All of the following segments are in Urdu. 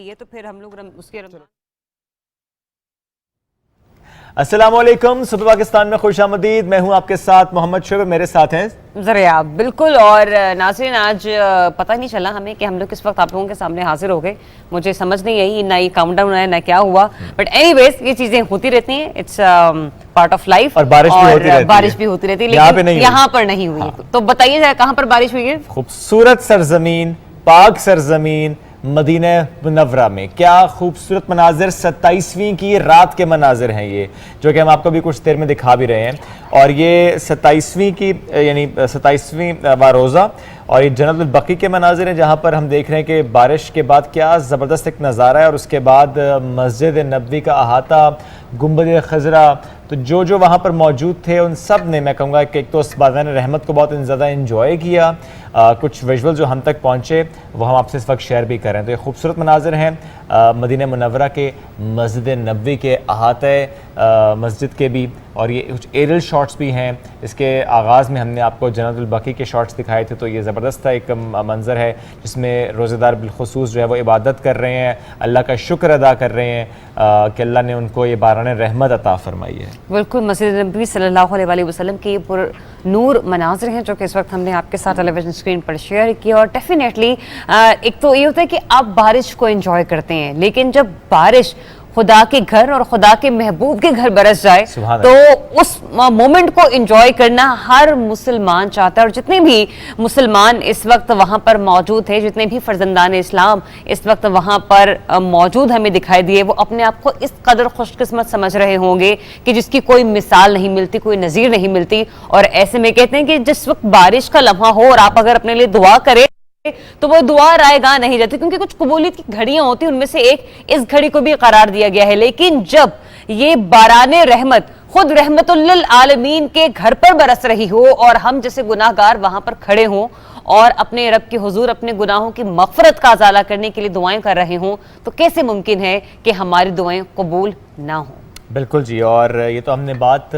لیے تو پھر ہم لوگ اس کے السلام علیکم، صبح پاکستان میں خوش آمدید. میں ہوں آپ کے ساتھ محمد شعیب، میرے ساتھ ہیں ذرا بالکل. اور ناظرین آج پتہ نہیں چلا ہمیں کہ ہم لوگ کس وقت آپ لوگوں کے سامنے حاضر ہو گئے. مجھے سمجھ نہیں آئی، نہ یہ کاؤنٹ ڈاؤن ہے نہ کیا ہوا، بٹ اینی ویز یہ چیزیں ہوتی رہتی ہیں، اٹس پارٹ آف لائف. اور بارش بھی ہوتی رہتی ہے لیکن یہاں پر نہیں ہوئی. تو بتائیے ذرا کہاں پر بارش ہوئی ہے؟ خوبصورت سرزمین، پاک سرزمین مدینہ منورہ میں. کیا خوبصورت مناظر، 27ویں کی رات کے مناظر ہیں یہ، جو کہ ہم آپ کو بھی کچھ دیر میں دکھا بھی رہے ہیں. اور یہ 27ویں کی یعنی 27ویں روزہ، اور یہ جنت البقیع کے مناظر ہیں، جہاں پر ہم دیکھ رہے ہیں کہ بارش کے بعد کیا زبردست ایک نظارہ ہے. اور اس کے بعد مسجد نبوی کا احاطہ، گنبد خضرا، تو جو وہاں پر موجود تھے ان سب نے، میں کہوں گا کہ ایک تو اس بادیان رحمت کو بہت زیادہ انجوائے کیا. کچھ ویژول جو ہم تک پہنچے وہ ہم آپ سے اس وقت شیئر بھی کر رہے ہیں. تو یہ خوبصورت مناظر ہیں مدینہ منورہ کے، مسجد نبوی کے، احاطۂ مسجد کے بھی، اور یہ کچھ ایریل شاٹس بھی ہیں. اس کے آغاز میں ہم نے آپ کو جنت البقیع کے شاٹس دکھائے تھے، تو یہ زبردست ایک منظر ہے جس میں روزہ دار بالخصوص جو ہے وہ عبادت کر رہے ہیں، اللہ کا شکر ادا کر رہے ہیں کہ اللہ نے ان کو یہ باران رحمت عطا فرمائی ہے. بالکل مسجد نبوی صلی اللہ علیہ وسلم کے یہ پر نور مناظر ہیں جو کہ اس وقت ہم نے آپ کے ساتھ ٹیلی ویژن اسکرین پر شیئر کیا. اور ڈیفینیٹلی ایک تو یہ ہوتا ہے کہ آپ بارش کو انجوائے کرتے ہیں، لیکن جب بارش خدا کے گھر اور خدا کے محبوب کے گھر برس جائے تو اس مومنٹ کو انجوائے کرنا ہر مسلمان چاہتا ہے. اور جتنے بھی مسلمان اس وقت وہاں پر موجود ہیں، جتنے بھی فرزندان اسلام اس وقت وہاں پر موجود ہمیں دکھائی دیے، وہ اپنے آپ کو اس قدر خوش قسمت سمجھ رہے ہوں گے کہ جس کی کوئی مثال نہیں ملتی، کوئی نظیر نہیں ملتی. اور ایسے میں کہتے ہیں کہ جس وقت بارش کا لمحہ ہو اور آپ اگر اپنے لیے دعا کریں تو وہ دعا رائے گاہ نہیں جاتی، کیونکہ کچھ قبولیت کی گھڑیاں ہوتی ہیں، ان میں سے ایک اس گھڑی کو بھی قرار دیا گیا ہے. لیکن جب یہ باران رحمت خود رحمت للعالمین کے گھر پر برس رہی ہو اور ہم جیسے گناہگار وہاں پر کھڑے ہوں اور اپنے رب کے حضور اپنے گناہوں کی مغفرت کا ازالہ کرنے کے لیے دعائیں کر رہے ہوں، تو کیسے ممکن ہے کہ ہماری دعائیں قبول نہ ہوں؟ بالکل جی. اور یہ تو ہم نے بات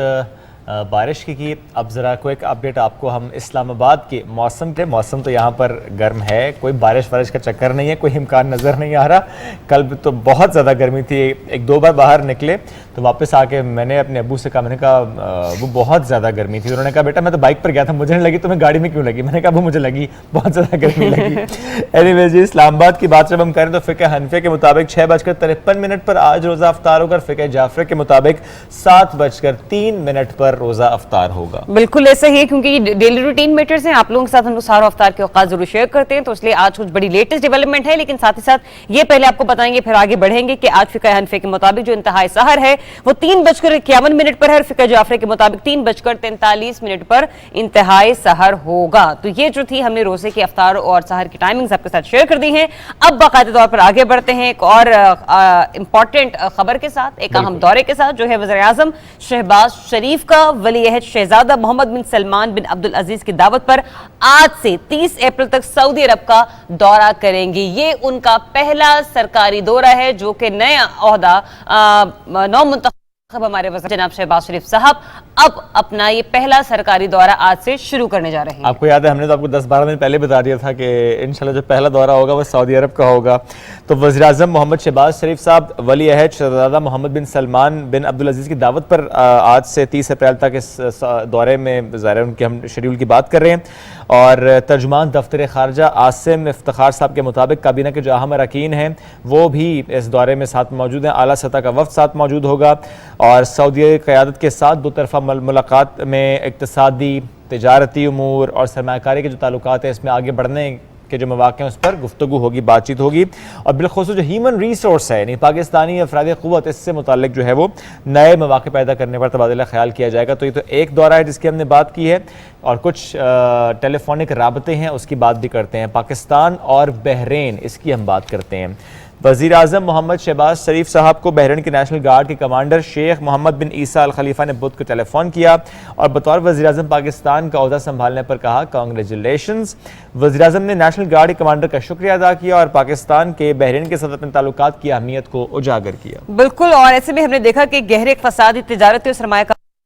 بارش کی. اب ذرا کو ایک اپڈیٹ آپ کو ہم اسلام آباد کے موسم تو یہاں پر گرم ہے، کوئی بارش کا چکر نہیں ہے، کوئی امکان نظر نہیں آ رہا. کل تو بہت زیادہ گرمی تھی، ایک دو بار باہر نکلے تو واپس آ کے میں نے اپنے ابو سے کہا، میں نے کہا وہ بہت زیادہ گرمی تھی. انہوں نے کہا بیٹا میں تو بائک پر گیا تھا، مجھے نہیں لگی، تمہیں گاڑی میں کیوں لگی؟ میں نے کہا وہ مجھے لگی، بہت زیادہ گرمی لگی. اینی ویز جی، اسلام آباد کی بات جب ہم کریں تو فقہ حنفیہ کے مطابق 6:53 پر آج روزہ افطار ہوگا، فقہ جعفریہ کے مطابق 7:03 پر روزہ افطار ہوگا. بالکل ایسا ہی ہے، کیونکہ یہ ڈیلی روٹین میٹرز ہیں، آپ لوگوں کے ساتھ ہم لوگ سارا افطار کے اوقات ضرور شیئر کرتے ہیں، تو اس لیے آج کچھ بڑی لیٹسٹ ڈیولپمنٹ ہے. لیکن ساتھ ہی ساتھ یہ پہلے آپ کو بتائیں گے پھر آگے بڑھیں گے کہ آج فقہ حنفیہ کے مطابق جو انتہائی سحر ہے وہ 3:51 پر ہے، اور فقہ جعفریہ کے مطابق 3:43 پر انتہائی سحر ہوگا. تو یہ جو تھی ہم نے روزے کے افطار اور سحر کی ٹائمنگز آپ کے ساتھ شیئر کر دی ہیں. اب باقاعدہ طور پر آگے بڑھتے ہیں ایک اور امپورٹنٹ خبر کے ساتھ، ایک اہم دورے کے ساتھ، جو ہے وزیر اعظم شہباز شریف کا ولی عہد شہزادہ محمد بن سلمان بن عبدالعزیز کی دعوت پر آج سے 30 اپریل تک سعودی عرب کا دورہ کریں گے. یہ ان کا پہلا سرکاری دورہ ہے جو کہ نیا عہدہ نو منتخب ہمارے وزیر جناب شہباز شریف صاحب اب اپنا یہ پہلا سرکاری دورہ آج سے شروع کرنے جا رہے ہیں. آپ کو یاد ہے ہم نے تو آپ کو 10-12 دن پہلے بتا دیا تھا کہ انشاءاللہ جو پہلا دورہ ہوگا وہ سعودی عرب کا ہوگا. تو وزیر اعظم محمد شہباز شریف صاحب ولی عہد شہزادہ محمد بن سلمان بن عبدالعزیز کی دعوت پر آج سے 30 اپریل تک اس دورے میں ظاہر ان کے ہم شیڈول کی بات کر رہے ہیں. اور ترجمان دفتر خارجہ عاصم افتخار صاحب کے مطابق کابینہ کے جو اہم اراکین ہیں وہ بھی اس دورے میں ساتھ موجود ہیں. اعلیٰ سطح کا وفد ساتھ موجود ہوگا، اور سعودی قیادت کے ساتھ دو طرفہ ملاقات میں اقتصادی، تجارتی امور اور سرمایہ کاری کے جو تعلقات ہیں اس میں آگے بڑھنے کے جو مواقع ہیں اس پر گفتگو ہوگی، بات چیت ہوگی. اور بالخصوص جو ہیومن ریسورس ہے یعنی پاکستانی افراد قوت، اس سے متعلق جو ہے وہ نئے مواقع پیدا کرنے پر تبادلہ خیال کیا جائے گا. تو یہ تو ایک دورہ ہے جس کی ہم نے بات کی ہے، اور کچھ ٹیلی فونک رابطے ہیں اس کی بات بھی کرتے ہیں. پاکستان اور بحرین، اس کی ہم بات کرتے ہیں. وزیر اعظم محمد شہباز شریف صاحب کو بحرین کے نیشنل گارڈ کے کمانڈر شیخ محمد بن عیسیٰ الخلیفہ نے بدھ کو ٹیلی فون کیا اور بطور وزیر اعظم پاکستان کا عہدہ سنبھالنے پر کہا کانگریچولیشنز. وزیر اعظم نے نیشنل گارڈ کے کمانڈر کا شکریہ ادا کیا اور پاکستان کے بحرین کے ساتھ اپنے تعلقات کی اہمیت کو اجاگر کیا. بالکل، اور ایسے میں ہم نے دیکھا کہ گہرے اقتصادی، تجارتی اور سرمایہ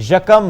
1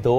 2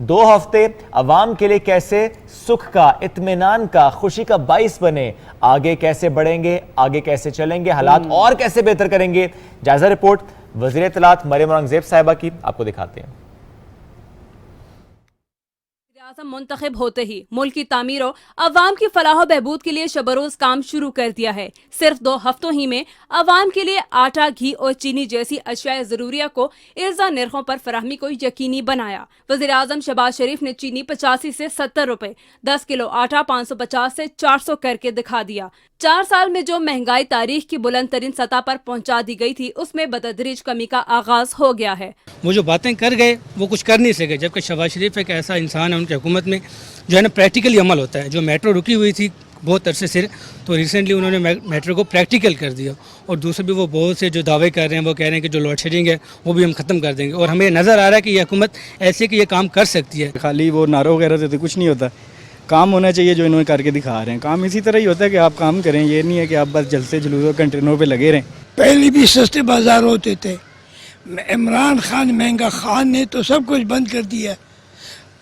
2 ہفتے عوام کے لیے کیسے سکھ کا، اطمینان کا، خوشی کا باعث بنے، آگے کیسے بڑھیں گے، آگے کیسے چلیں گے، حالات اور کیسے بہتر کریں گے، جائزہ رپورٹ وزیر اطلاعات مریم اورنگزیب صاحبہ کی آپ کو دکھاتے ہیں۔ اعظم منتخب ہوتے ہی ملک کی تعمیر و عوام کی فلاح و بہبود کے لیے شب روز کام شروع کر دیا ہے۔ صرف 2 ہفتوں ہی میں عوام کے لیے آٹا، گھی اور چینی جیسی اشیاء ضروریہ کو ارزاں نرخوں پر فراہمی کو یقینی بنایا۔ وزیر اعظم شہباز شریف نے چینی 85 سے 70 روپے، 10 کلو آٹا 550 سے 400 کر کے دکھا دیا۔ 4 سال میں جو مہنگائی تاریخ کی بلند ترین سطح پر پہنچا دی گئی تھی، اس میں بتدریج کمی کا آغاز ہو گیا ہے۔ وہ جو باتیں کر گئے وہ کچھ کر نہیں سکے، جبکہ شہباز شریف ایک ایسا انسان ہے ان کی حکومت میں جو ہے نا پریکٹیکلی عمل ہوتا ہے۔ جو میٹرو رکی ہوئی تھی بہت عرصے سے، تو ریسنٹلی انہوں نے میٹرو کو پریکٹیکل کر دیا، اور دوسرے بھی وہ بہت سے جو دعوے کر رہے ہیں، وہ کہہ رہے ہیں کہ جو لوڈ شیڈنگ ہے وہ بھی ہم ختم کر دیں گے، اور ہمیں نظر آ رہا ہے کہ یہ حکومت ایسے کہ یہ کام کر سکتی ہے۔ خالی وہ نعروں وغیرہ سے تو کچھ نہیں ہوتا، کام ہونا چاہیے جو انہوں نے کر کے دکھا رہے ہیں۔ کام اسی طرح ہی ہوتا ہے کہ آپ کام کریں، یہ نہیں ہے کہ آپ بس جلسے جلوسوں کنٹینروں پہ لگے رہیں۔ پہلے بھی سستے بازار ہوتے تھے، عمران خان مہنگا خان نے تو سب کچھ بند کر دیا۔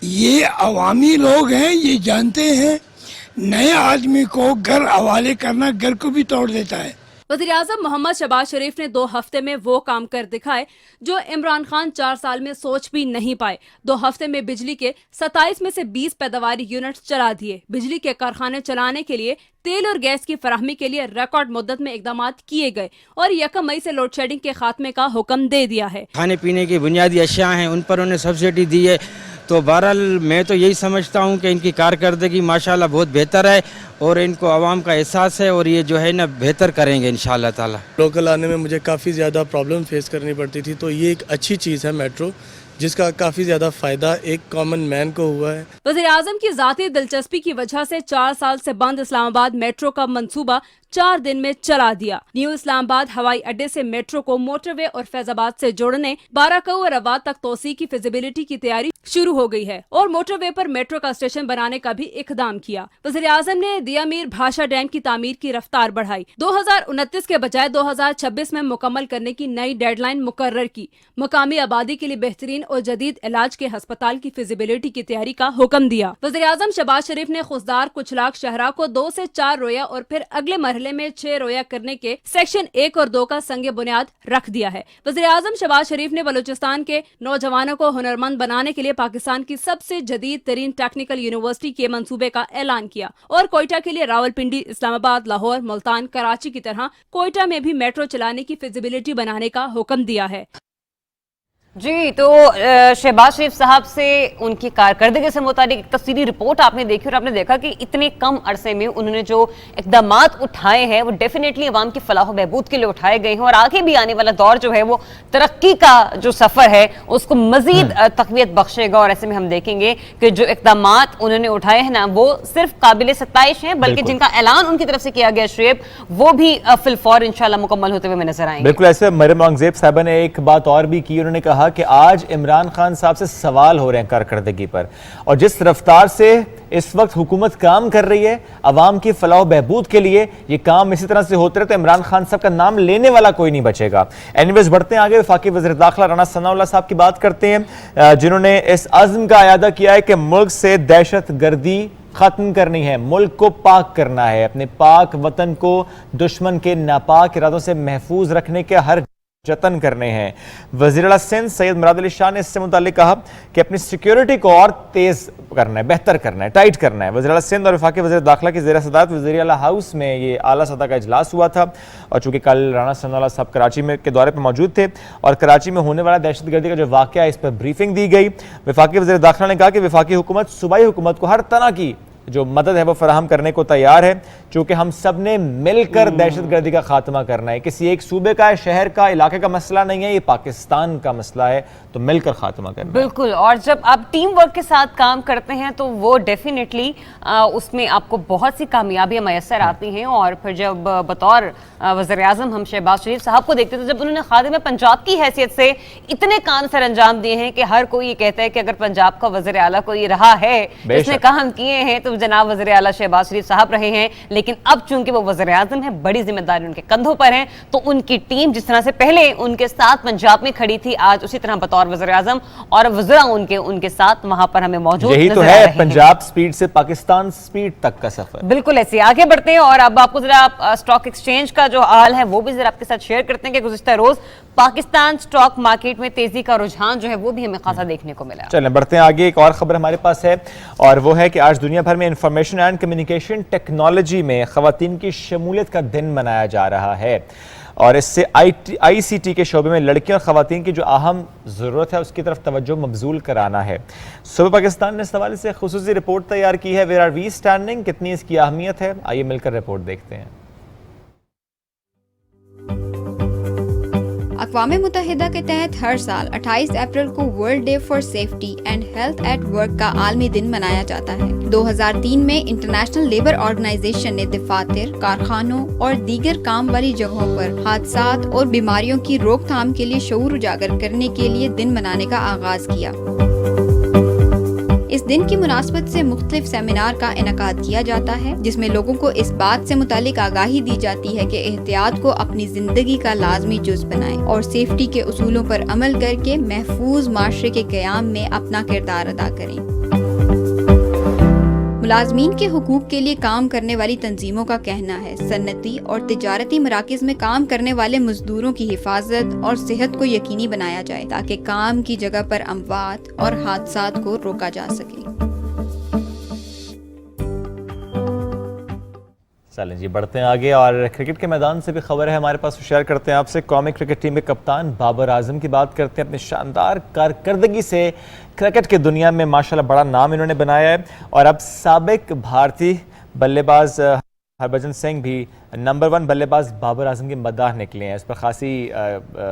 یہ عوامی لوگ ہیں، یہ جانتے ہیں نئے آدمی کو گھر حوالے کرنا گھر کو بھی توڑ دیتا ہے۔ وزیر اعظم محمد شہباز شریف نے 2 ہفتے میں وہ کام کر دکھائے جو عمران خان 4 سال میں سوچ بھی نہیں پائے۔ 2 ہفتے میں بجلی کے 27 میں سے 20 پیداواری یونٹ چلا دیے۔ بجلی کے کارخانے چلانے کے لیے تیل اور گیس کی فراہمی کے لیے ریکارڈ مدت میں اقدامات کیے گئے، اور 1 مئی سے لوڈ شیڈنگ کے خاتمے کا حکم دے دیا ہے۔ کھانے پینے کی بنیادی اشیاء ہیں ان پر انہیں سبسڈی دی ہے، تو بہرحال میں تو یہی سمجھتا ہوں کہ ان کی کارکردگی ماشاءاللہ بہت بہتر ہے، اور ان کو عوام کا احساس ہے، اور یہ جو ہے نا بہتر کریں گے انشاءاللہ تعالی۔ لوکل آنے میں مجھے کافی زیادہ پرابلم فیس کرنی پڑتی تھی، تو یہ ایک اچھی چیز ہے میٹرو، جس کا کافی زیادہ فائدہ ایک کامن مین کو ہوا ہے۔ وزیر اعظم کی ذاتی دلچسپی کی وجہ سے 4 سال سے بند اسلام آباد میٹرو کا منصوبہ 4 دن میں چلا دیا۔ نیو اسلام آباد ہوائی اڈے سے میٹرو کو موٹر وے اور فیض آباد سے جوڑنے 12 کوہ رواد تک توسیع کی فیزیبلٹی کی تیاری شروع ہو گئی ہے، اور موٹر وے پر میٹرو کا اسٹیشن بنانے کا بھی اقدام کیا۔ وزیر اعظم نے دیا میر بھاشا ڈیم کی تعمیر کی رفتار بڑھائی، 2029 کے بجائے 2026 میں مکمل کرنے کی نئی ڈیڈ لائن مقرر کی۔ مقامی آبادی کے لیے بہترین اور جدید علاج کے ہسپتال کی فیزیبلٹی کی تیاری کا حکم دیا۔ وزیر اعظم شہباز شریف نے خضدار کچھ لاکھ شہراء کو 2 سے 4 رویہ اور پھر اگلے مرحلے میں 6 رویہ کرنے کے سیکشن 1 اور 2 کا سنگ بنیاد رکھ دیا ہے۔ وزیر اعظم شہباز شریف نے بلوچستان کے نوجوانوں کو ہنرمند بنانے کے لیے پاکستان کی سب سے جدید ترین ٹیکنیکل یونیورسٹی کے منصوبے کا اعلان کیا، اور کوئٹہ کے لیے راولپنڈی، اسلام آباد، لاہور، ملتان، کراچی کی طرح کوئٹہ میں بھی میٹرو چلانے کی فیزیبلٹی بنانے کا حکم دیا ہے۔ جی، تو شہباز شریف صاحب سے ان کی کارکردگی سے متعلق ایک تفصیلی رپورٹ آپ نے دیکھی، اور آپ نے دیکھا کہ اتنے کم عرصے میں انہوں نے جو اقدامات اٹھائے ہیں وہ ڈیفینیٹلی عوام کی فلاح و بہبود کے لیے اٹھائے گئے ہیں، اور آگے بھی آنے والا دور جو ہے وہ ترقی کا جو سفر ہے اس کو مزید تقویت بخشے گا، اور ایسے میں ہم دیکھیں گے کہ جو اقدامات انہوں نے اٹھائے ہیں نا وہ صرف قابل ستائش ہیں، بلکہ جن کا اعلان ان کی طرف سے کیا گیا شعیب، وہ بھی فی الفور انشاءاللہ مکمل ہوتے ہوئے نظر آئیں گے۔ بالکل ایسے مریم اورنگزیب صاحبہ نے ایک بات اور بھی کی، انہوں نے کہا کہ آج عمران خان صاحب سے سوال ہو رہے ہیں کارکردگی پر، اور جس رفتار سے اس وقت حکومت کام کر رہی ہے عوام کی فلاح و بہبود کے لیے، یہ کام اسی طرح سے ہوتے رہے تو عمران خان صاحب کا نام لینے والا کوئی نہیں بچے گا۔ اینیویز بڑھتے ہیں آگے، وفاقی وزیر داخلہ رانا ثناء اللہ صاحب کی بات کرتے ہیں، جنہوں نے اس عزم کا اعادہ کیا ہے کہ ملک سے دہشت گردی ختم کرنی ہے، ملک کو پاک کرنا ہے، اپنے پاک وطن کو دشمن کے ناپاک ارادوں سے محفوظ رکھنے کے ہر جتن کرنے ہیں۔ وزیر اعلیٰ سندھ سید مراد علی شاہ نے اس سے متعلق کہا کہ اپنی سیکیورٹی کو اور تیز کرنا ہے، بہتر کرنا ہے، ٹائٹ کرنا ہے۔ وزیر اعلیٰ سندھ اور وفاقی وزیر داخلہ کی زیر صدارت وزیر اعلیٰ ہاؤس میں یہ اعلیٰ سطح کا اجلاس ہوا تھا، اور چونکہ کل رانا ثناء اللہ صاحب کراچی میں کے دورے پر موجود تھے اور کراچی میں ہونے والا دہشت گردی کا جو واقعہ ہے اس پر بریفنگ دی گئی۔ وفاقی وزیر داخلہ نے کہا کہ وفاقی حکومت صوبائی حکومت کو ہر طرح کی جو مدد ہے وہ فراہم کرنے کو تیار ہے، چونکہ ہم سب نے مل کر دہشت گردی کا خاتمہ کرنا ہے۔ کسی ایک صوبے کا، شہر کا، علاقے کا مسئلہ نہیں ہے، یہ پاکستان کا مسئلہ ہے، تو مل کر خاتمہ کرنا ہے۔ بالکل، اور جب آپ ٹیم ورک کے ساتھ کام کرتے ہیں تو وہ ڈیفینیٹلی اس میں آپ کو بہت سی کامیابیاں میسر آتی ہیں، اور پھر جب بطور وزیر اعظم ہم شہباز شریف صاحب کو دیکھتے تھے، جب انہوں نے خادم پنجاب کی حیثیت سے اتنے کام سر انجام دیے ہیں کہ ہر کوئی یہ کہتا ہے کہ اگر پنجاب کا وزیر اعلیٰ کوئی رہا ہے جس نے کام کیے ہیں تو تو جناب وزیر اعلیٰ شہباز شریف صاحب رہے ہیں، لیکن اب چونکہ وہ وزیر اعظم ہیں، بڑی ذمہ داری ان کے کندھوں پر ہیں، تو ان کی ٹیم جس طرح سے پہلے ان کے ساتھ پنجاب میں کھڑی تھی، آج اسی طرح بطور وزیر اعظم اور وزراء ان کے ساتھ وہاں پر ہمیں موجود یہی تو نظر آ ہے رہے ہیں۔ پنجاب سپیڈ سے پاکستان سپیڈ تک کا سفر۔ بالکل ایسے آگے بڑھتے ہیں اور اب آپ کو ذرا اسٹاک ایکسچینج کا جو حال ہے وہ بھی ذرا آپ کے ساتھ شیئر کرتے ہیں کہ گزشتہ روز پاکستان اسٹاک مارکیٹ میں تیزی کا رجحان جو ہے وہ بھی ہمیں خاصا دیکھنے کو ملا۔ چلیں بڑھتے ہیں آگے، ایک اور خبر ہمارے پاس ہے اور وہ ہے کہ آج دنیا بھر میں انفارمیشن اینڈ کمیونیکیشن ٹیکنالوجی میں خواتین کی شمولیت کا دن منایا جا رہا ہے، اور اس سے آئی سی ٹی کے شعبے میں لڑکیوں اور خواتین کی جو اہم ضرورت ہے اس کی طرف توجہ مبذول کرانا ہے۔ صوبہ پاکستان نے اس حوالے سے خصوصی رپورٹ تیار کی ہے، ویئر آر وی اسٹینڈنگ، کتنی اس کی اہمیت ہے، آئیے مل کر رپورٹ دیکھتے ہیں۔ اقوام متحدہ کے تحت ہر سال 28 اپریل کو world day for safety and health at work کا عالمی دن منایا جاتا ہے۔ 2003 میں انٹرنیشنل لیبر آرگنائزیشن نے دفاتر، کارخانوں اور دیگر کام والی جگہوں پر حادثات اور بیماریوں کی روک تھام کے لیے شعور اجاگر کرنے کے لیے دن منانے کا آغاز کیا۔ اس دن کی مناسبت سے مختلف سیمینار کا انعقاد کیا جاتا ہے، جس میں لوگوں کو اس بات سے متعلق آگاہی دی جاتی ہے کہ احتیاط کو اپنی زندگی کا لازمی جز بنائیں اور سیفٹی کے اصولوں پر عمل کر کے محفوظ معاشرے کے قیام میں اپنا کردار ادا کریں۔ ملازمین کے حقوق کے لیے کام کرنے والی تنظیموں کا کہنا ہے صنعتی اور تجارتی مراکز میں کام کرنے والے مزدوروں کی حفاظت اور صحت کو یقینی بنایا جائے تاکہ کام کی جگہ پر اموات اور حادثات کو روکا جا سکے۔ چلیں جی بڑھتے ہیں آگے، اور کرکٹ کے میدان سے بھی خبر ہے ہمارے پاس، شیئر کرتے ہیں آپ سے۔ قومی کرکٹ ٹیم کے کپتان بابر اعظم کی بات کرتے ہیں، اپنی شاندار کارکردگی سے کرکٹ کی دنیا میں ماشاءاللہ بڑا نام انہوں نے بنایا ہے، اور اب سابق بھارتی بلے باز ہربھجن سنگھ بھی نمبر 1 بلے باز بابر اعظم کی مداح نکلے ہیں۔ اس پر خاصی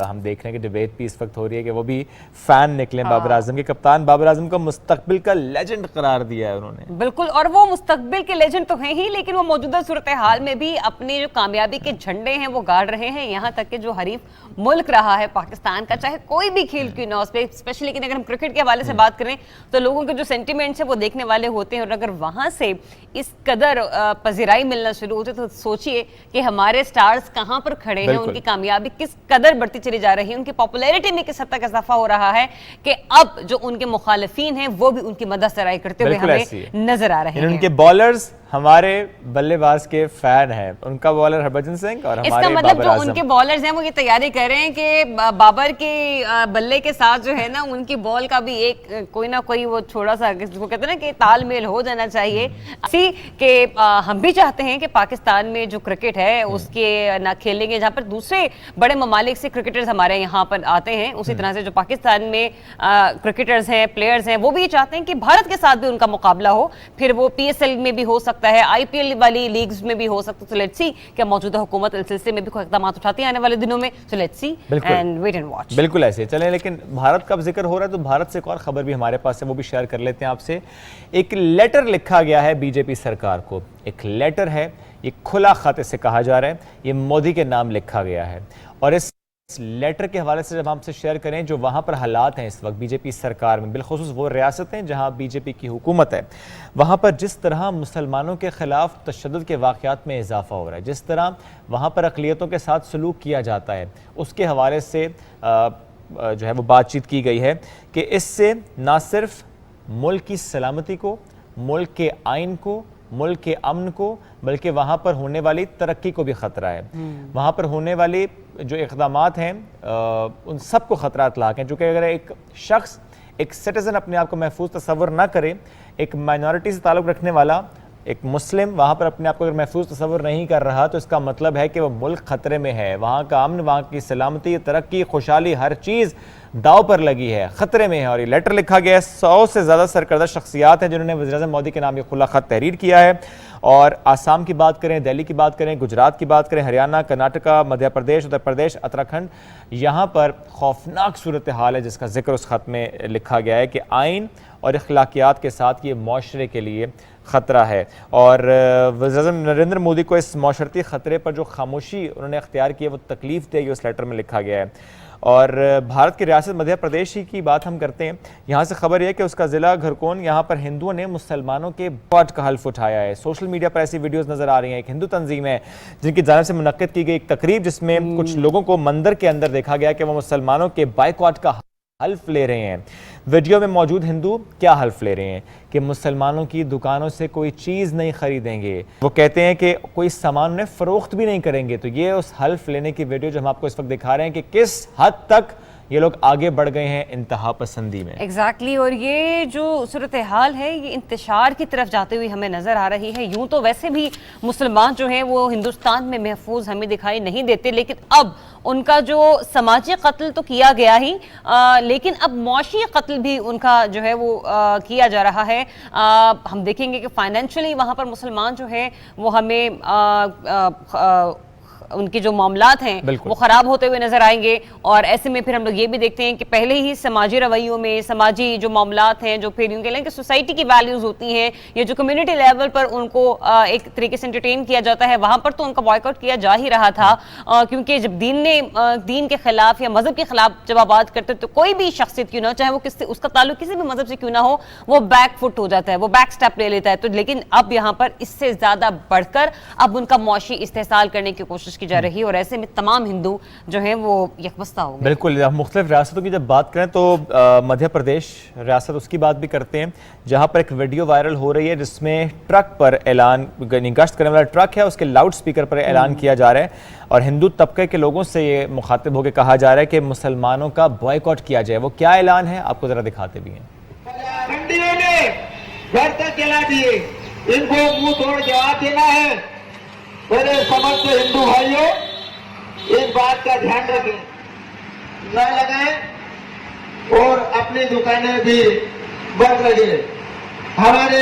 ہم دیکھ رہے ہیں کہ ڈیبیٹ بھی اس وقت ہو رہی ہے کہ وہ بھی فین نکلے ہیں بابر اعظم کے۔ کپتان بابر اعظم کو مستقبل کا لیجنڈ قرار دیا ہے انہوں نے۔ بالکل، اور وہ مستقبل کے لیجنڈ تو ہیں ہی، لیکن وہ موجودہ صورتحال میں بھی اپنی جو کامیابی کے جھنڈے ہیں وہ گاڑ رہے ہیں، یہاں تک کہ جو حریف ملک رہا ہے پاکستان کا، چاہے کوئی بھی کھیل کیوں نہ، اس پہ اسپیشلی لیکن اگر ہم کرکٹ کے حوالے سے بات کریں تو لوگوں کے جو سینٹیمنٹس ہیں وہ دیکھنے والے ہوتے ہیں، اور اگر وہاں سے اس قدر پذیرائی ملنا شروع ہوتی تو سوچئے کہ ہمارے سٹارز کہاں پر کھڑے ہیں، ان کی کامیابی کس قدر بڑھتی چلی جا رہی ہے، ان کی پاپولیرٹی میں کس حد تک اضافہ ہو رہا ہے کہ اب جو ان کے مخالفین ہیں وہ بھی ان کی مدح سرائی کرتے ہوئے ہمیں نظر آ رہے ہیں۔ ان کے بالرز ہمارے بلے باز کے فین ہیں، ان کا بالر ہربھجن سنگھ اور ہمارے اس کا مطلب جو ان کے بالرز ہیں وہ یہ تیاری کر رہے ہیں کہ بابر کے بلے کے ساتھ جو ہے نا ان کی بال کا بھی ایک کوئی نہ کوئی وہ چھوڑا سا وہ کہتے ہیں نا کہ تال میل ہو جانا چاہیے، اسی کہ ہم بھی چاہتے ہیں کہ پاکستان میں جو کرکٹ ہے اس کے نہ کھیلیں گے، جہاں پر دوسرے بڑے ممالک سے کرکٹرز ہمارے یہاں پر آتے ہیں، اسی طرح سے جو پاکستان میں کرکٹرز ہیں، پلیئرز ہیں، وہ بھی چاہتے ہیں کہ بھارت کے ساتھ بھی ان کا مقابلہ ہو، پھر وہ پی ایس ایل میں بھی ہو سکتا ہے، آئی پی ایل والی لیگز میں بھی ہو سکتا ہے۔ تو لیٹس سی کہ موجودہ حکومت اس سلسلے میں بھی کوئی اقدامات اٹھاتی ہے آنے والے دنوں میں، تو let's see and wait and watch. بالکل ایسے چلیں، لیکن بھارت کا ذکر ہو رہا ہے تو بھارت سے ایک اور خبر بھی ہمارے پاس ہے، وہ بھی شیئر کر لیتے ہیں آپ سے۔ ایک لیٹر لکھا گیا ہے بی جے پی سرکار کو، ایک لیٹر ہے، یہ کھلا خط سے کہا جا رہا ہے، یہ مودی کے نام لکھا گیا ہے، اور اس لیٹر کے حوالے سے جب ہم سے شیئر کریں جو وہاں پر حالات ہیں اس وقت بی جے پی سرکار میں، بالخصوص وہ ریاستیں جہاں بی جے پی کی حکومت ہے، وہاں پر جس طرح مسلمانوں کے خلاف تشدد کے واقعات میں اضافہ ہو رہا ہے، جس طرح وہاں پر اقلیتوں کے ساتھ سلوک کیا جاتا ہے، اس کے حوالے سے جو ہے وہ بات چیت کی گئی ہے کہ اس سے نہ صرف ملک کی سلامتی کو، ملک کے آئین کو، ملک کے امن کو، بلکہ وہاں پر ہونے والی ترقی کو بھی خطرہ ہے، وہاں پر ہونے والی جو اقدامات ہیں ان سب کو خطرات لاحق ہیں، چونکہ اگر ایک شخص، ایک سٹیزن اپنے آپ کو محفوظ تصور نہ کرے، ایک مائنورٹی سے تعلق رکھنے والا ایک مسلم وہاں پر اپنے آپ کو اگر محفوظ تصور نہیں کر رہا تو اس کا مطلب ہے کہ وہ ملک خطرے میں ہے، وہاں کا امن، وہاں کی سلامتی، ترقی، خوشحالی، ہر چیز داؤ پر لگی ہے، خطرے میں ہے۔ اور یہ لیٹر لکھا گیا ہے، 100 سے زیادہ سرکردہ شخصیات ہیں جنہوں نے وزیر اعظم مودی کے نام یہ کھلا خط تحریر کیا ہے، اور آسام کی بات کریں، دہلی کی بات کریں، گجرات کی بات کریں، ہریانہ، کرناٹکا، مدھیہ پردیش، اتر پردیش، اتراکھنڈ، یہاں پر خوفناک صورتحال ہے جس کا ذکر اس خط میں لکھا گیا ہے کہ آئین اور اخلاقیات کے ساتھ یہ معاشرے کے لیے خطرہ ہے، اور وزیر اعظم نریندر مودی کو اس معاشرتی خطرے پر جو خاموشی انہوں نے اختیار کی ہے وہ تکلیف دے گی، اس لیٹر میں لکھا گیا ہے۔ اور بھارت کی ریاست مدھیہ پردیش کی بات ہم کرتے ہیں. یہاں سے خبر یہ ہے کہ اس کا ضلع گھرکون یہاں پر ہندوؤں نے مسلمانوں کے بائیکاٹ کا حلف اٹھایا ہے. سوشل میڈیا پر ایسی ویڈیوز نظر آ رہی ہیں. ایک ہندو تنظیم ہے جن کی جانب سے منعقد کی گئی ایک تقریب جس میں کچھ لوگوں کو مندر کے اندر دیکھا گیا کہ وہ مسلمانوں کے بائیکاٹ کا حلف لے رہے ہیں. ویڈیو میں موجود ہندو کیا حلف لے رہے ہیں کہ مسلمانوں کی دکانوں سے کوئی چیز نہیں خریدیں گے. وہ کہتے ہیں کہ کوئی سامان انہیں فروخت بھی نہیں کریں گے. تو یہ اس حلف لینے کی ویڈیو جو ہم آپ کو اس وقت دکھا رہے ہیں کہ کس حد تک یہ لوگ آگے بڑھ گئے ہیں انتہا پسندی میں. ایگزیکٹلی اور یہ جو صورتحال ہے یہ انتشار کی طرف جاتے ہوئے ہمیں نظر آ رہی ہے. یوں تو ویسے بھی مسلمان جو ہیں وہ ہندوستان میں محفوظ ہمیں دکھائی نہیں دیتے، لیکن اب ان کا جو سماجی قتل تو کیا گیا ہی، لیکن اب معاشی قتل بھی ان کا جو ہے وہ کیا جا رہا ہے. ہم دیکھیں گے کہ فائنینشلی وہاں پر مسلمان جو ہیں وہ ہمیں ان کے جو معاملات ہیں وہ خراب ہوتے ہوئے نظر آئیں گے. اور ایسے میں پھر ہم لوگ یہ بھی دیکھتے ہیں کہ پہلے ہی سماجی رویوں میں سماجی جو معاملات ہیں جو پھر یوں کہہ لیں کہ سوسائٹی کی ویلیوز ہوتی ہیں یا جو کمیونٹی لیول پر ان کو ایک طریقے سے انٹرٹین کیا جاتا ہے، وہاں پر تو ان کا بائیک آؤٹ کیا جا ہی رہا تھا. کیونکہ جب دین کے خلاف یا مذہب کے خلاف جب آپ بات کرتے تو کوئی بھی شخصیت کیوں نہ، چاہے وہ اس کا تعلق کسی بھی مذہب سے کیوں نہ ہو، وہ بیک فٹ ہو جاتا ہے، وہ بیک سٹیپ لے لیتا ہے. تو لیکن اب یہاں پر اس سے زیادہ بڑھ کر اب ان کا معاشی استحصال کرنے کی کوشش کی جا رہی ہے، اور ایسے میں تمام ہندو جو ہیں وہ یکبستہ ہو گئے. بالکل. مختلف ریاستوں کی جب بات کریں تو مدھیہ پردیش ریاست اس کی بات بھی کرتے ہیں جہاں پر ایک ویڈیو وائرل ہو رہی ہے جس میں ٹرک پر اعلان، گشت کرنے والا ٹرک ہے اس کے لاؤڈ سپیکر پر اعلان کیا جا رہا ہے اور ہندو طبقے کے لوگوں سے یہ مخاطب ہو کے کہا جا رہا ہے کہ مسلمانوں کا بائیکاٹ کیا جائے. وہ کیا اعلان ہے آپ کو ذرا دکھاتے بھی ہیں. منڈیوں نے گھر تک جلا دیے، ان کو منہ توڑ جواب دینا ہے. میرے سمجھ سے ہندو بھائیوں اس بات کا دھیان رکھیں، نہ لگائیں اور اپنی دکانیں بھی بند رکھیں. ہمارے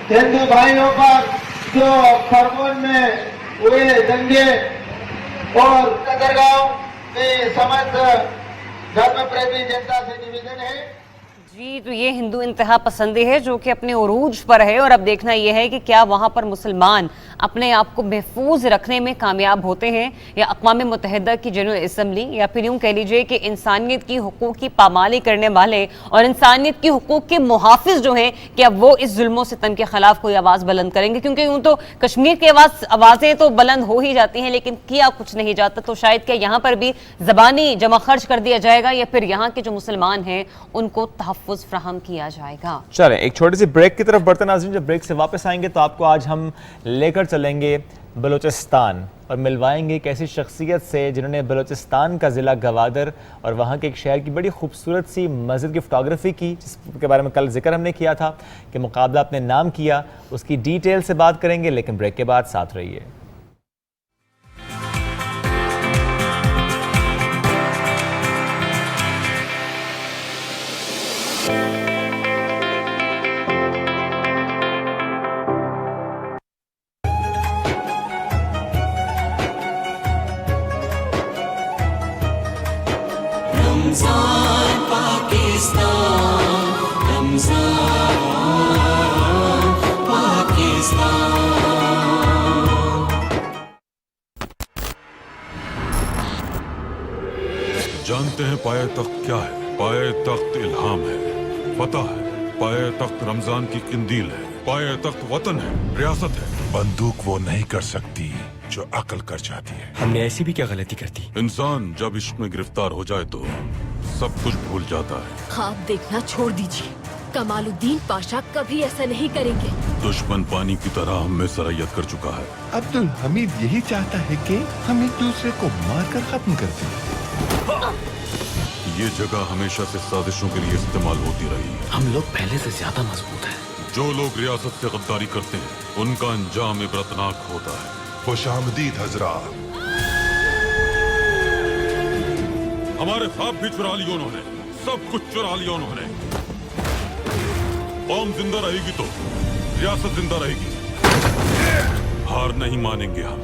ہندو بھائیوں پر جو خرگون میں ہوئے دنگے اور قدرگاؤں کی سمجھ دھرم پریمی جنتا سے نویدن ہے. جی تو یہ ہندو انتہا پسندی ہے جو کہ اپنے عروج پر ہے، اور اب دیکھنا یہ ہے کہ کیا وہاں پر مسلمان اپنے آپ کو محفوظ رکھنے میں کامیاب ہوتے ہیں، یا اقوام متحدہ کی جنرل اسمبلی یا پھر یوں کہہ لیجئے کہ انسانیت کی حقوق کی پامالی کرنے والے اور انسانیت کی حقوق کے محافظ جو ہیں، کیا وہ اس ظلم و ستم کے خلاف کوئی آواز بلند کریں گے. کیونکہ یوں تو کشمیر کی آوازیں تو بلند ہو ہی جاتی ہیں لیکن کیا کچھ نہیں جاتا. تو شاید کہ یہاں پر بھی زبانی جمع خرچ کر دیا جائے گا یا پھر یہاں کے جو مسلمان ہیں ان کو تحفظ فراہم کیا جائے گا. چلیں ایک چھوٹی سی بریک کی طرف بڑھتے ناظرین. جب بریک سے واپس آئیں گے تو آپ کو آج ہم لے کر چلیں گے بلوچستان اور ملوائیں گے ایک ایسی شخصیت سے جنہوں نے بلوچستان کا ضلع گوادر اور وہاں کے ایک شہر کی بڑی خوبصورت سی مسجد کی فوٹوگرافی کی، جس کے بارے میں کل ذکر ہم نے کیا تھا کہ مقابلہ اپنے نام کیا. اس کی ڈیٹیل سے بات کریں گے لیکن بریک کے بعد ساتھ رہیے. جانتے ہیں پائے تخت کیا ہے؟ پائے تخت الہام ہے، فتح ہے. پائے تخت رمضان کی قندیل ہے. پائے تخت وطن ہے، ریاست ہے. بندوق وہ نہیں کر سکتی جو عقل کر جاتی ہے. ہم نے ایسی بھی کیا غلطی کرتی؟ انسان جب عشق میں گرفتار ہو جائے تو سب کچھ بھول جاتا ہے. خواب دیکھنا چھوڑ دیجیے، کمال الدین پاشا کبھی ایسا نہیں کریں گے. دشمن پانی کی طرح ہم میں سرایت کر چکا ہے. عبد الحمید یہی چاہتا ہے کہ ہم ایک دوسرے کو مار کر ختم کر دیں. یہ جگہ ہمیشہ سے سازشوں کے لیے استعمال ہوتی رہی ہے. ہم لوگ پہلے سے زیادہ مضبوط ہیں. جو لوگ ریاست سے غداری کرتے ہیں ان کا انجام عبرتناک ہوتا ہے. خوش آمدید حضرات. ہمارے خواب بھی چرا لیے انہوں نے، سب کچھ چرا لیا انہوں نے. قوم زندہ رہے گی تو ریاست زندہ رہے گی. ہار نہیں مانیں گے ہم.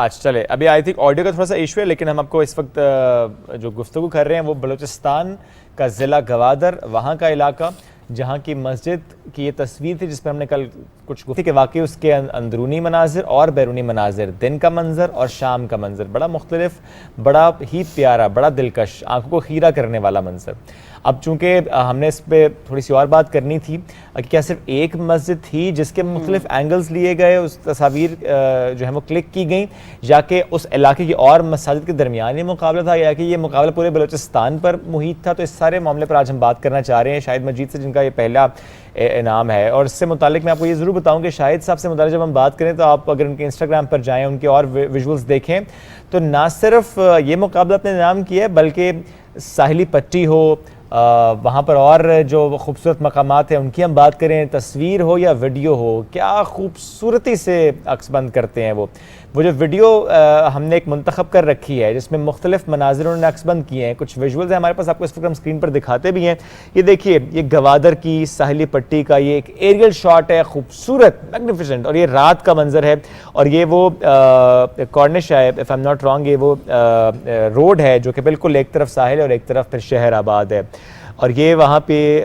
آج چلے ابھی آئی تھنک آڈیو کا تھوڑا سا ایشو ہے، لیکن ہم آپ کو اس وقت جو گفتگو کر رہے ہیں وہ بلوچستان کا ضلع گوادر، وہاں کا علاقہ جہاں کی مسجد کی یہ تصویر تھی جس پر ہم نے کل کچھ گفتگو کہ واقعی اس کے اندرونی مناظر اور بیرونی مناظر، دن کا منظر اور شام کا منظر بڑا مختلف، بڑا ہی پیارا، بڑا دلکش، آنکھوں کو خیرہ کرنے والا منظر۔ اب چونکہ ہم نے اس پہ تھوڑی سی اور بات کرنی تھی کہ کیا صرف ایک مسجد تھی جس کے مختلف اینگلز لیے گئے، اس تصاویر جو ہے وہ کلک کی گئیں، یا کہ اس علاقے کی اور مساجد کے درمیان یہ مقابلہ تھا، یا کہ یہ مقابلہ پورے بلوچستان پر محیط تھا؟ تو اس سارے معاملے پر آج ہم بات کرنا چاہ رہے ہیں شاہد مجید سے، جن کا یہ پہلا انعام ہے۔ اور اس سے متعلق میں آپ کو یہ ضرور بتاؤں کہ شاہد صاحب سے متعلق جب ہم بات کریں تو آپ اگر ان کے انسٹاگرام پر جائیں، ان کے اور ویژولز دیکھیں تو نہ صرف یہ مقابلہ اپنے انعام کیا ہے بلکہ ساحلی پٹی ہو، وہاں پر اور جو خوبصورت مقامات ہیں ان کی ہم بات کریں، تصویر ہو یا ویڈیو ہو، کیا خوبصورتی سے عکس بند کرتے ہیں وہ جو ویڈیو ہم نے ایک منتخب کر رکھی ہے جس میں مختلف مناظر انہوں نے عکس بند کیے ہیں، کچھ ویژولز ہیں ہمارے پاس، آپ کو اس وقت ہم اسکرین پر دکھاتے بھی ہیں۔ یہ دیکھیے، یہ گوادر کی ساحلی پٹی کا یہ ایک ایریل شاٹ ہے، خوبصورت، میگنیفیسنٹ، اور یہ رات کا منظر ہے، اور یہ وہ کارنش ہے، if I am not wrong, یہ وہ روڈ ہے جو کہ بالکل ایک طرف ساحل ہے اور ایک طرف پھر شہر آباد ہے، اور یہ وہاں پہ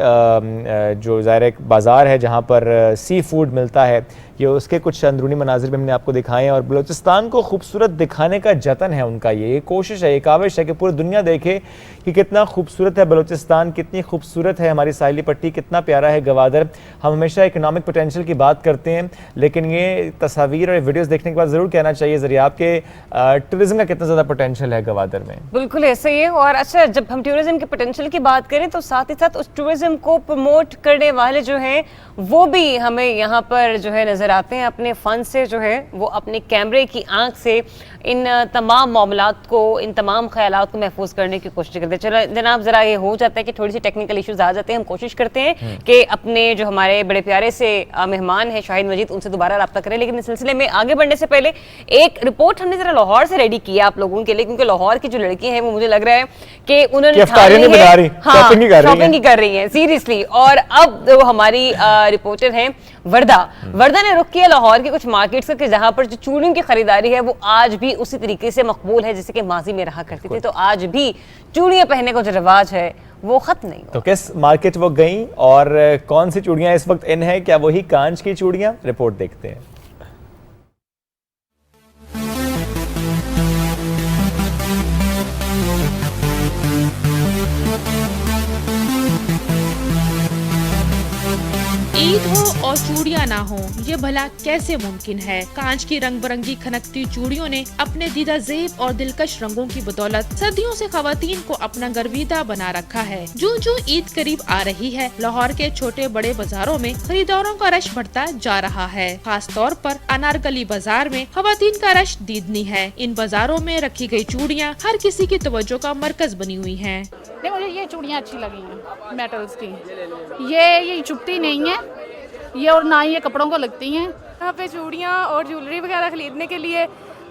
جو ظاہر ایک بازار ہے جہاں پر سی فوڈ ملتا ہے، یہ اس کے کچھ اندرونی مناظر بھی ہم نے آپ کو دکھائے ہیں۔ اور بلوچستان کو خوبصورت دکھانے کا جتن ہے ان کا، یہ کوشش ہے، یہ کاوش ہے کہ پوری دنیا دیکھے کہ کتنا خوبصورت ہے بلوچستان، کتنی خوبصورت ہے ہماری ساحلی پٹی، کتنا پیارا ہے گوادر۔ ہم ہمیشہ اکنامک پوٹینشیل کی بات کرتے ہیں، لیکن یہ تصاویر اور ویڈیوز دیکھنے کے بعد ضرور کہنا چاہیے ذریعہ آپ کے ٹورزم کا کتنا زیادہ پوٹینشیل ہے گوادر میں۔ بالکل ایسا ہی ہے۔ اور اچھا، جب ہم ٹورزم کے پوٹینشیل کی بات کریں تو ساتھ ہی ساتھ اس ٹورزم کو پروموٹ کرنے والے جو ہیں وہ بھی ہمیں یہاں پر جو ہے نظر آتے ہیں، اپنے فن سے جو ہے وہ اپنے کیمرے کی آنکھ سے ان تمام معاملات کو، ان تمام خیالات کو محفوظ کرنے کی کوشش کرتے ہیں۔ چلو جناب، ذرا یہ ہو جاتا ہے کہ تھوڑی سی ٹیکنیکل ایشوز آ جاتے ہیں، ہم کوشش کرتے ہیں کہ اپنے جو ہمارے بڑے پیارے سے مہمان ہیں شاہد مجید، ان سے دوبارہ رابطہ کریں، لیکن اس سلسلے میں آگے بڑھنے سے پہلے ایک رپورٹ ہم نے ذرا لاہور سے ریڈی کیا آپ لوگوں کے لیے، کیونکہ لاہور کی جو لڑکی ہیں وہ مجھے لگ رہا ہے کہ انہوں نے شاپنگ ہی کر رہی ہیں سیریسلی۔ اور اب وہ ہماری رپورٹر ہیں وردہ نے رخ کیا لاہور کے کچھ مارکیٹس کے، جہاں پر جو چوڑیوں کی خریداری ہے وہ آج بھی اسی طریقے سے مقبول ہے جیسے کہ ماضی میں رہا کرتی تھی، تو آج بھی چوڑیاں پہننے کا جو رواج ہے وہ ختم نہیں ہوا۔ تو کس مارکیٹ وہ گئیں اور کون سی چوڑیاں اس وقت ان ہیں؟ کیا وہی کانچ کی چوڑیاں؟ رپورٹ دیکھتے ہیں۔ عید ہو اور چوڑیاں نہ ہوں، یہ بھلا کیسے ممکن ہے؟ کانچ کی رنگ برنگی کھنکتی چوڑیوں نے اپنے دیدہ زیب اور دلکش رنگوں کی بدولت صدیوں سے خواتین کو اپنا گرویدہ بنا رکھا ہے۔ جو عید قریب آ رہی ہے، لاہور کے چھوٹے بڑے بازاروں میں خریداروں کا رش بڑھتا جا رہا ہے۔ خاص طور پر انارکلی بازار میں خواتین کا رش دیدنی ہے۔ ان بازاروں میں رکھی گئی چوڑیاں ہر کسی کی توجہ کا مرکز بنی ہوئی ہیں۔ مجھے یہ چوڑیاں اچھی لگی ہیں میٹلز کی، یہ چپتی نہیں ہے یہ، اور نہ ہی یہ کپڑوں کو لگتی ہیں۔ یہاں پہ چوڑیاں اور جیولری وغیرہ خریدنے کے لیے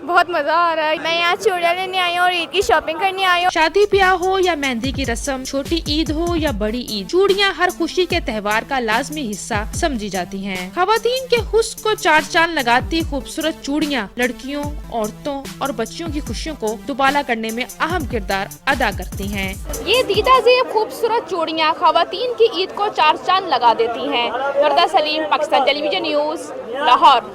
بہت مزہ آ رہا ہے۔ میں یہاں چوڑیاں لینے آئی ہوں اور عید کی شاپنگ کرنے آئی ہوں۔ شادی بیاہ ہو یا مہندی کی رسم، چھوٹی عید ہو یا بڑی عید، چوڑیاں ہر خوشی کے تہوار کا لازمی حصہ سمجھی جاتی ہیں۔ خواتین کے حسن کو چار چاند لگاتی خوبصورت چوڑیاں لڑکیوں، عورتوں اور بچیوں کی خوشیوں کو دوبالا کرنے میں اہم کردار ادا کرتی ہیں۔ یہ دیدہ زیب خوبصورت چوڑیاں خواتین کی عید کو چار چاند لگا دیتی ہیں۔ وردہ سلیم، پاکستان ٹیلی ویژن نیوز، لاہور۔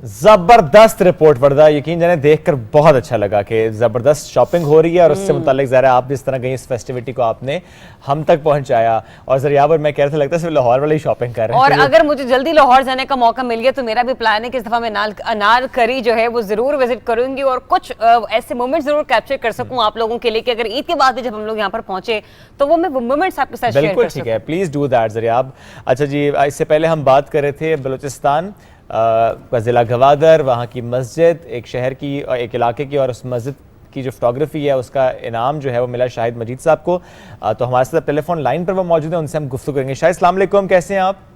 زبردست رپورٹ وردہ، یقین جانے دیکھ کر بہت اچھا لگا کہ زبردست شاپنگ ہو رہی ہے، اور اس سے متعلق ظاہر ہے آپ جس طرح گئی اس فیسٹیویٹی کو آپ نے ہم تک پہنچایا، اور ذریعہ پر میں کہہ رہا تھا لگتا ہے صرف لاہور والے ہی شاپنگ کر رہے ہیں۔ اور اگر مجھے جلدی لاہور جانے کا موقع مل گیا تو میرا بھی پلان ہے کہ اس دفعہ میں انارکلی جو ہے وہ ضرور وزٹ کروں گی، اور کچھ ایسے مومنٹ ضرور کیپچر کر سکوں آپ لوگوں کے لیے کہ اگر عید کے بعد بھی جب ہم لوگ یہاں پر پہنچے تو وہ میں وہ مومنٹس آپ کے ساتھ شیئر کر سکوں۔ بالکل ٹھیک ہے، پلیز ڈو دیٹ ذریعہ آپ۔ اچھا جی، اس سے پہلے ہم بات کر رہے تھے بلوچستان کا ضلع گوادر، وہاں کی مسجد، ایک شہر کی، ایک علاقے کی، اور اس مسجد کی جو فوٹوگرافی ہے اس کا انعام جو ہے وہ ملا شاہد مجید صاحب کو۔ تو ہمارے ساتھ ٹیلی فون لائن پر وہ موجود ہیں، ان سے ہم گفتگو کریں گے۔ شاہد السلام علیکم، کیسے ہیں آپ؟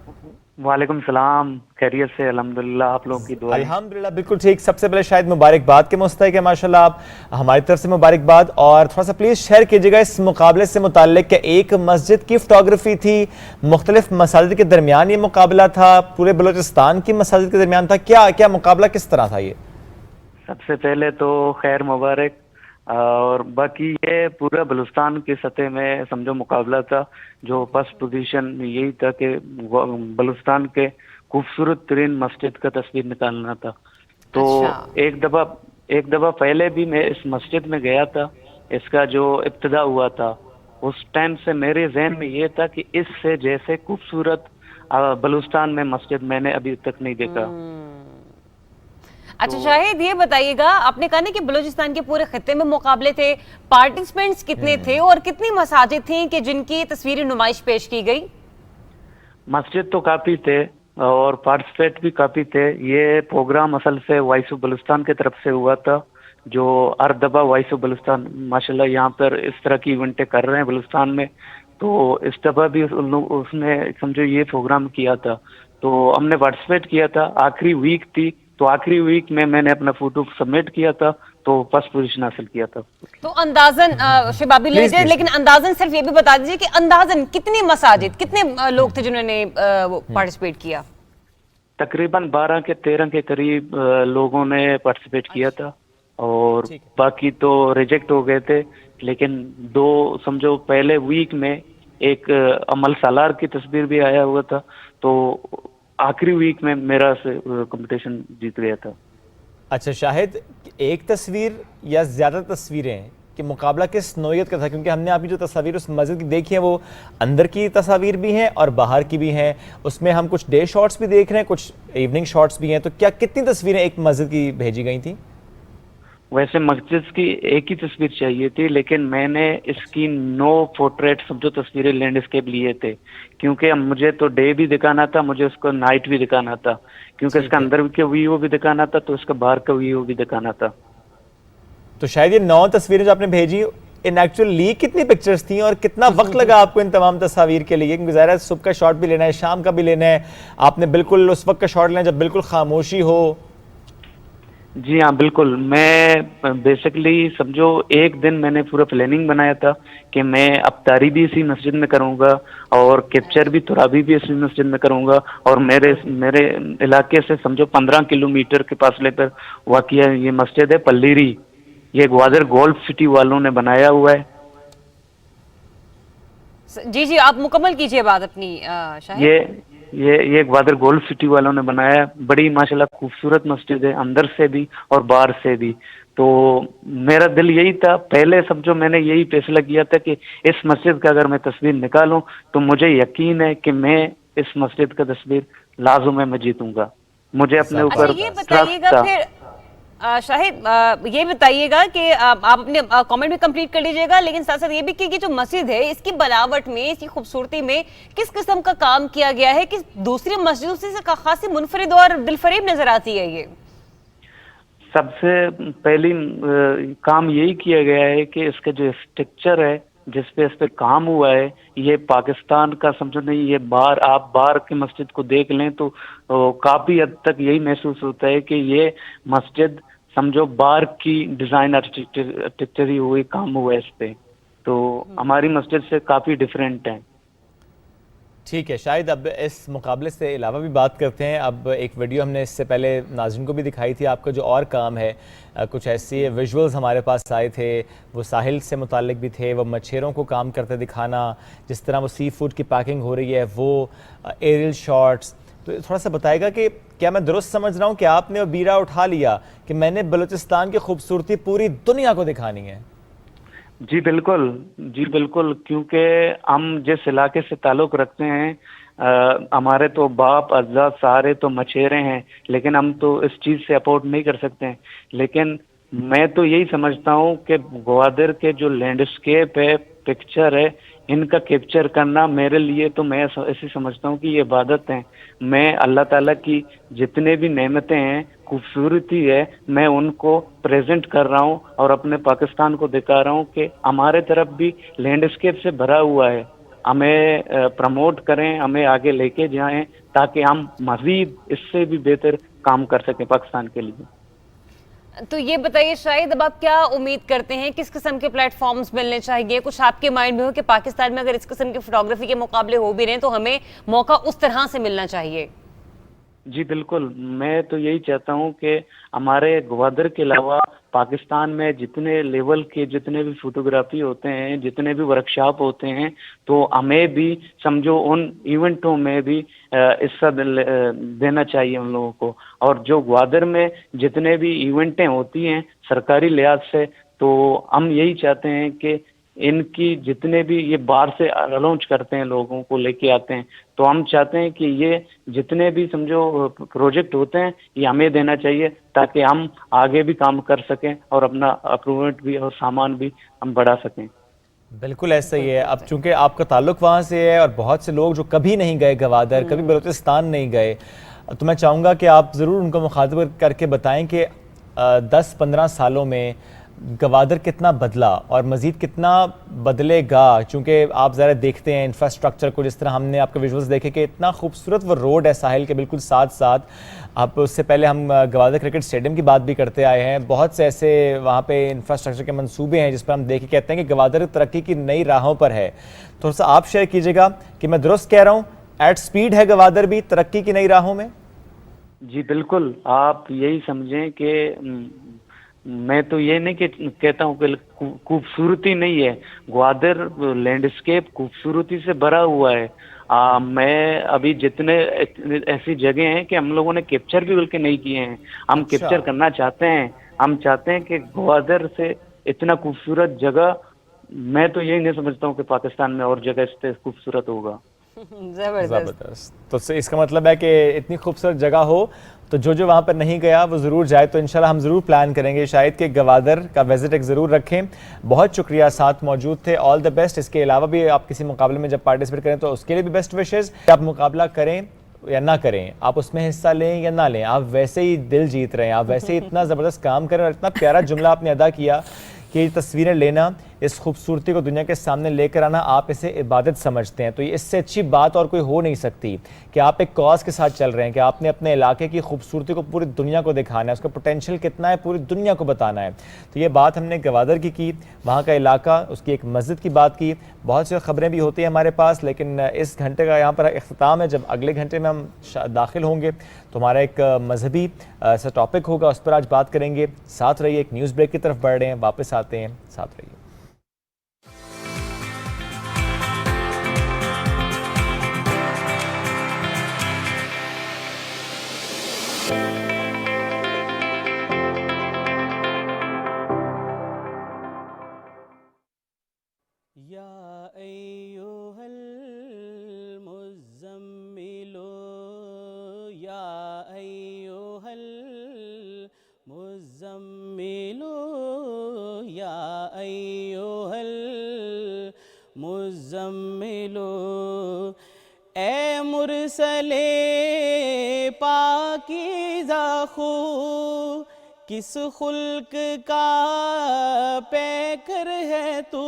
وعلیکم السلام، خیریت سے الحمدللہ، آپ لوگوں کی دعا۔ الحمدللہ بالکل ٹھیک۔ سب سے پہلے شاید مبارکباد کے مستحق ہے ماشاءاللہ آپ، ہماری طرف سے مبارکباد، اور تھوڑا سا پلیز شیئر کیجیے گا اس مقابلے سے متعلق کہ ایک مسجد کی فوٹوگرافی تھی، مختلف مساجد کے درمیان یہ مقابلہ تھا، پورے بلوچستان کی مساجد کے درمیان تھا، کیا مقابلہ کس طرح تھا یہ؟ سب سے پہلے تو خیر مبارک. اور باقی یہ پورا بلوچستان کی سطح میں سمجھو مقابلہ تھا. جو فرسٹ پوزیشن یہی تھا کہ بلوچستان کے خوبصورت ترین مسجد کا تصویر نکالنا تھا. تو ایک دفعہ پہلے بھی میں اس مسجد میں گیا تھا. اس کا جو ابتدا ہوا تھا اس ٹائم سے میرے ذہن میں یہ تھا کہ اس سے جیسے خوبصورت بلوچستان میں مسجد میں نے ابھی تک نہیں دیکھا. اچھا شاہد یہ بتائیے گا، آپ نے کہا نا کہ بلوچستان کے پورے خطے میں مقابلے تھے، پارٹیسپینٹس کتنے تھے اور کتنی مساجد تھیں کہ جن کی تصویری نمائش پیش کی گئی؟ مسجد تو کافی تھے اور پارٹیسپیٹ بھی کافی تھے. یہ پروگرام اصل سے وائس آف بلوچستان کی طرف سے ہوا تھا، جو ہر دفعہ وائس آف بلوچستان ماشاءاللہ یہاں پر اس طرح کی ایونٹیں کر رہے ہیں بلوچستان میں. تو اس دفعہ بھی اس نے سمجھو یہ پروگرام کیا تھا، تو ہم نے پارٹیسپیٹ کیا تھا. آخری ویک تھی تو آخری ویک میں نے اپنا فوٹو سبمٹ کیا تھا تو فرسٹ پوزیشن حاصل کیا تھا. تو اندازاً شبابی لے جائے، لیکن اندازاً صرف یہ بھی بتا دیجئے کہ اندازاً کتنی مساجد، کتنے لوگ تھے جنہوں نے پارٹیسپیٹ کیا؟ تقریباً 12 کے 13 کے قریب لوگوں نے پارٹیسپیٹ کیا تھا اور باقی تو ریجیکٹ ہو گئے تھے. لیکن دو سمجھو پہلے ویک میں ایک عمل سالار کی تصویر بھی آیا ہوا تھا، تو آخری ویک میں میرا کمپٹیشن جیت گیا تھا. اچھا شاہد، ایک تصویر یا زیادہ تصویریں کہ مقابلہ کس نوعیت کا تھا؟ کیونکہ ہم نے آپ کی جو تصاویر اس مسجد کی دیکھی ہیں وہ اندر کی تصاویر بھی ہیں اور باہر کی بھی ہیں. اس میں ہم کچھ ڈے شاٹس بھی دیکھ رہے ہیں، کچھ ایوننگ شاٹس بھی ہیں. تو کیا کتنی تصویریں ایک مسجد کی بھیجی گئی تھیں؟ ویسے مسجد کی ایک ہی تصویر چاہیے تھی، لیکن میں نے اس کی 9 پورٹریٹ سمجھو تصویریں لینڈسکیپ لیے تھے، کیونکہ مجھے تو ڈے بھی دکھانا تھا، مجھے اس کو نائٹ بھی دکھانا تھا، کیونکہ اس کا اندر کا ویو بھی دکھانا تھا تو اس کا باہر کا ویو بھی دکھانا تھا. تو شاید یہ 9 تصویریں جو آپ نے بھیجی، ان ایکچوئل لی کتنی پکچرز تھیں اور کتنا وقت لگا آپ کو ان تمام تصاویر کے لیے؟ کیونکہ ظاہر ہے صبح کا شاٹ بھی لینا ہے، شام کا بھی لینا ہے، آپ نے بالکل اس وقت کا شاٹ لینا ہے جب بالکل خاموشی ہو. جی ہاں بالکل. میں بیسکلی سمجھو ایک دن میں نے پورا پلاننگ بنایا تھا کہ میں افطاری بھی اسی مسجد میں کروں گا اور کیپچر بھی ترابی بھی اسی مسجد میں کروں گا. اور میرے علاقے سے سمجھو 15 کلومیٹر کے فاصلے پر واقع یہ مسجد ہے پلیری. یہ گوادر گولف سٹی والوں نے بنایا ہوا ہے. جی آپ مکمل کیجئے بات اپنی شاہد. یہ گوادر گولف سٹی والوں نے بنایا ہے. بڑی ماشاءاللہ خوبصورت مسجد ہے، اندر سے بھی اور باہر سے بھی. تو میرا دل یہی تھا، پہلے سمجھو میں نے یہی فیصلہ کیا تھا کہ اس مسجد کا اگر میں تصویر نکالوں تو مجھے یقین ہے کہ میں اس مسجد کا تصویر لازم ہے میں جیتوں گا. مجھے اپنے اوپر ٹرسٹ تھا. شاہد یہ بتائیے گا کہ آپ اپنے کامنٹ بھی کمپلیٹ کر لیجئے گا، لیکن ساتھ ساتھ یہ بھی کہ جو مسجد ہے اس کی بناوٹ میں، اس کی خوبصورتی میں کس قسم کا کام کیا گیا ہے کہ دوسری مسجدوں سے خاصی منفرد اور دل فریب نظر آتی ہے؟ یہ سب سے پہلی کام یہی کیا گیا ہے کہ اس کا جو اسٹرکچر ہے جس پہ اس پہ کام ہوا ہے، یہ پاکستان کا سمجھو نہیں، یہ آپ باہر کی مسجد کو دیکھ لیں تو کافی حد تک یہی محسوس ہوتا ہے کہ یہ مسجد سمجھو باہر کی ڈیزائن آرکیٹیکچر ہوئی کام ہوا ہے اس پہ. تو ہماری مسجد سے کافی ڈیفرنٹ ہے. ٹھیک ہے شاید اب اس مقابلے سے علاوہ بھی بات کرتے ہیں. اب ایک ویڈیو ہم نے اس سے پہلے ناظرین کو بھی دکھائی تھی، آپ کا جو اور کام ہے، کچھ ایسی ویژولز ہمارے پاس آئے تھے، وہ ساحل سے متعلق بھی تھے، وہ مچھیروں کو کام کرتے دکھانا، جس طرح وہ سی فوڈ کی پیکنگ ہو رہی ہے، وہ ایریل شاٹس. تو تھوڑا سا بتائے گا کہ کیا میں درست سمجھ رہا ہوں کہ آپ نے وہ بیڑا اٹھا لیا کہ میں نے بلوچستان کی خوبصورتی پوری دنیا کو دکھانی ہے؟ جی بالکل، کیونکہ ہم جس علاقے سے تعلق رکھتے ہیں، ہمارے تو باپ اجداد سارے تو مچھیرے ہیں، لیکن ہم تو اس چیز سے افورڈ نہیں کر سکتے ہیں. لیکن میں تو یہی سمجھتا ہوں کہ گوادر کے جو لینڈسکیپ ہے، پکچر ہے، ان کا کیپچر کرنا میرے لیے تو میں ایسے سمجھتا ہوں کہ یہ عبادت ہے. میں اللہ تعالیٰ کی جتنے بھی نعمتیں ہیں، خوبصورتی ہے، میں ان کو پریزنٹ کر رہا ہوں اور اپنے پاکستان کو دکھا رہا ہوں کہ ہمارے طرف بھی لینڈسکیپ سے بھرا ہوا ہے. ہمیں پروموٹ کریں، ہمیں آگے لے کے جائیں تاکہ ہم مزید اس سے بھی بہتر کام کر سکیں پاکستان کے لیے. تو یہ بتائیے شاید اب آپ کیا امید کرتے ہیں، کس قسم کے پلیٹ فارمز ملنے چاہیے؟ کچھ آپ کے مائنڈ میں ہو کہ پاکستان میں اگر اس قسم کے فوٹوگرافی کے مقابلے ہو بھی رہے ہیں تو ہمیں موقع اس طرح سے ملنا چاہیے؟ جی بالکل، میں تو یہی چاہتا ہوں کہ ہمارے گوادر کے علاوہ پاکستان میں جتنے لیول کے جتنے بھی فوٹوگرافی ہوتے ہیں، جتنے بھی ورکشاپ ہوتے ہیں، تو ہمیں بھی سمجھو ان ایونٹوں میں بھی حصہ دینا چاہیے ان لوگوں کو. اور جو گوادر میں جتنے بھی ایونٹیں ہوتی ہیں سرکاری لحاظ سے، تو ہم یہی چاہتے ہیں کہ ان کی جتنے بھی یہ باہر سے لانچ کرتے ہیں لوگوں کو لے کے آتے ہیں، تو ہم چاہتے ہیں کہ یہ جتنے بھی سمجھو پروجیکٹ ہوتے ہیں یہ ہمیں دینا چاہیے تاکہ ہم آگے بھی کام کر سکیں اور اپنا اپروومنٹ بھی اور سامان بھی ہم بڑھا سکیں. بالکل ایسا ہی ہے. اب چونکہ آپ کا تعلق وہاں سے ہے اور بہت سے لوگ جو کبھی نہیں گئے گوادر، کبھی بلوچستان نہیں گئے، تو میں چاہوں گا کہ آپ ضرور ان کو مخاطب کر کے بتائیں کہ 10-15 سالوں میں گوادر کتنا بدلا اور مزید کتنا بدلے گا. چونکہ آپ ذرا دیکھتے ہیں انفراسٹرکچر کو، جس طرح ہم نے آپ کے ویژولز دیکھے کہ اتنا خوبصورت وہ روڈ ہے ساحل کے بالکل ساتھ ساتھ. آپ اس سے پہلے ہم گوادر کرکٹ اسٹیڈیم کی بات بھی کرتے آئے ہیں. بہت سے ایسے وہاں پہ انفراسٹرکچر کے منصوبے ہیں جس پر ہم دیکھ کے کہتے ہیں کہ گوادر ترقی کی نئی راہوں پر ہے. تھوڑا سا آپ شیئر کیجیے گا کہ میں درست کہہ رہا ہوں، ایٹ سپیڈ ہے گوادر بھی ترقی کی نئی راہوں میں؟ جی بالکل، آپ یہی سمجھیں کہ میں تو یہ نہیں کہتا ہوں کہ خوبصورتی نہیں ہے، گوادر لینڈسکیپ خوبصورتی سے بھرا ہوا ہے. میں ابھی جتنے ایسی جگہ ہیں کہ ہم لوگوں نے کیپچر بھی بلکہ نہیں کیے ہیں، ہم کیپچر کرنا چاہتے ہیں. ہم چاہتے ہیں کہ گوادر سے اتنا خوبصورت جگہ میں تو یہی نہیں سمجھتا ہوں کہ پاکستان میں اور جگہ اس سے خوبصورت ہوگا. زبردست. تو اس کا مطلب ہے کہ اتنی خوبصورت جگہ ہو تو جو وہاں پر نہیں گیا وہ ضرور جائے. تو انشاءاللہ ہم ضرور پلان کریں گے شاید کہ گوادر کا وزٹ ایک ضرور رکھیں. بہت شکریہ ساتھ موجود تھے. آل دا بیسٹ. اس کے علاوہ بھی آپ کسی مقابلے میں جب پارٹیسپیٹ کریں تو اس کے لیے بھی بیسٹ وشز. آپ مقابلہ کریں یا نہ کریں، آپ اس میں حصہ لیں یا نہ لیں، آپ ویسے ہی دل جیت رہے ہیں، آپ ویسے ہی اتنا زبردست کام کریں. اور اتنا پیارا جملہ آپ نے ادا کیا کہ یہ تصویریں لینا، اس خوبصورتی کو دنیا کے سامنے لے کر آنا، آپ اسے عبادت سمجھتے ہیں. تو اس سے اچھی بات اور کوئی ہو نہیں سکتی کہ آپ ایک کاز کے ساتھ چل رہے ہیں، کہ آپ نے اپنے علاقے کی خوبصورتی کو پوری دنیا کو دکھانا ہے، اس کا پوٹینشیل کتنا ہے پوری دنیا کو بتانا ہے. تو یہ بات ہم نے گوادر کی، وہاں کا علاقہ، اس کی ایک مسجد کی بات کی. بہت سی خبریں بھی ہوتی ہیں ہمارے پاس، لیکن اس گھنٹے کا یہاں پر اختتام ہے. جب اگلے گھنٹے میں ہم داخل ہوں گے تو ہمارا ایک مذہبی سا ٹاپک ہوگا، اس پر آج بات کریں گے. ساتھ رہیے. ایک نیوز بریک کی طرف بڑھ رہے ہیں، واپس آتے ہیں، ساتھ رہیے. یا ایھا المزمل یا ایھا المزمل یا ایھا المزمل اے مرسل پاکیزہ خو کس خلق کا پیکر ہے تو،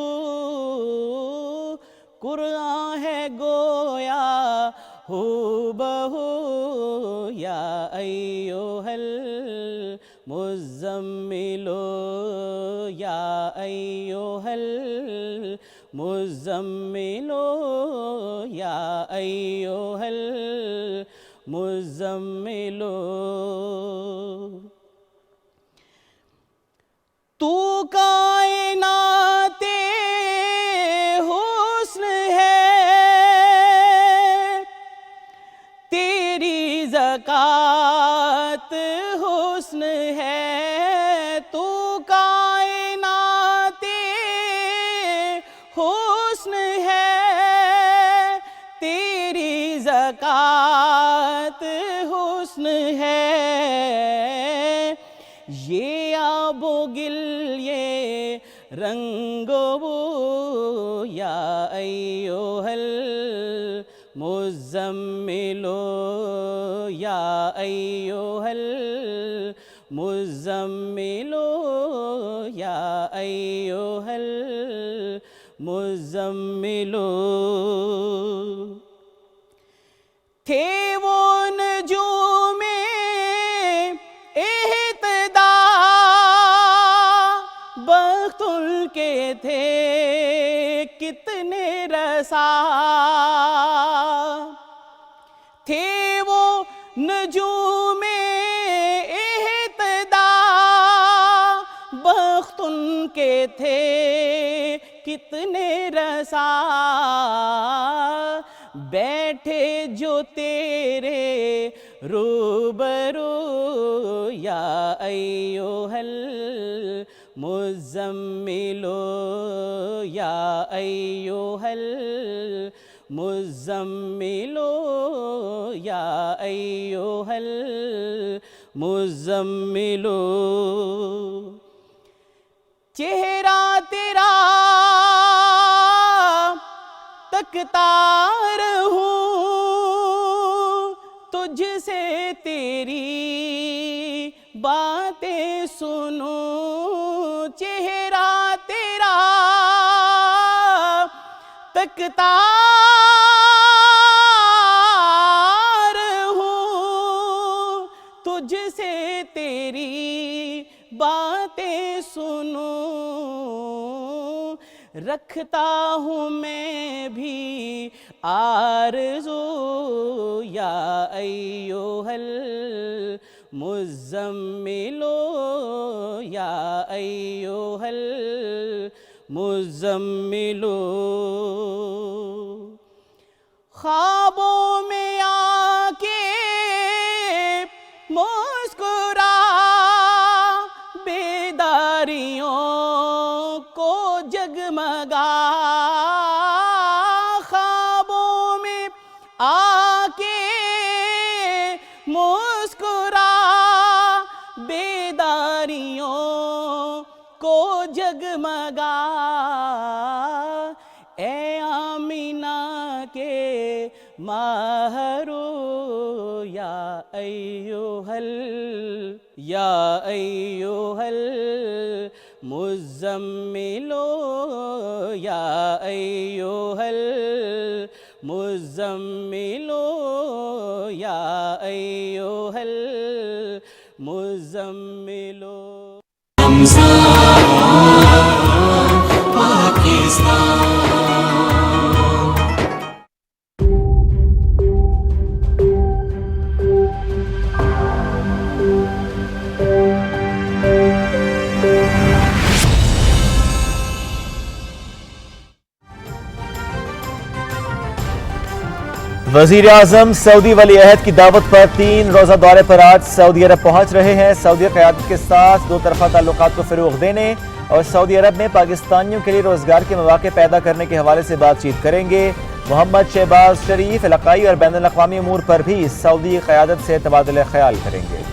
قرآن ہے گویا ہو بہو یا ایھا المزمل یا ایھا المزمل یا ایھا المزمل. تو کائنات حسن ہے، تیری زکات حسن ہے. تو کائنات حسن ہے، تیری زکات حسن ہے. یہ آب و گل یہ رنگ و بو یا ایھا المزمل یا ایھا المزمل یا ایھا المزمل. تھے وہ نجوم کے تھے کتنے رسا، تھے وہ نجوم ان کے تھے کتنے رسا بیٹھے جو تیرے روبرو یا ایھا المزملو یا ایھا المزملو یا ایھا المزملو چہرہ تیرا تکتا رہوں تجھ سے تیری باتیں سنوں چہرہ تیرا تکتا رہوں تجھ سے تیری باتیں سنوں رکھتا ہوں میں بھی آرزو یا ایھا المزملو یا ایھا المزملو خوابوں میں آ کے مسکرا بیداریوں کو جگمگا خوابوں میں آ کے مسکرا بیداریوں کو جگمگا اے آمینہ کے ماہرو یا ایھا المزملو یا ایھا المزملو یا ایھا المزملو پاکستان وزیر اعظم سعودی ولی عہد کی دعوت پر 3 روزہ دورے پر آج سعودی عرب پہنچ رہے ہیں سعودی قیادت کے ساتھ 2 طرفہ تعلقات کو فروغ دینے اور سعودی عرب میں پاکستانیوں کے لیے روزگار کے مواقع پیدا کرنے کے حوالے سے بات چیت کریں گے محمد شہباز شریف علاقائی اور بین الاقوامی امور پر بھی سعودی قیادت سے تبادلہ خیال کریں گے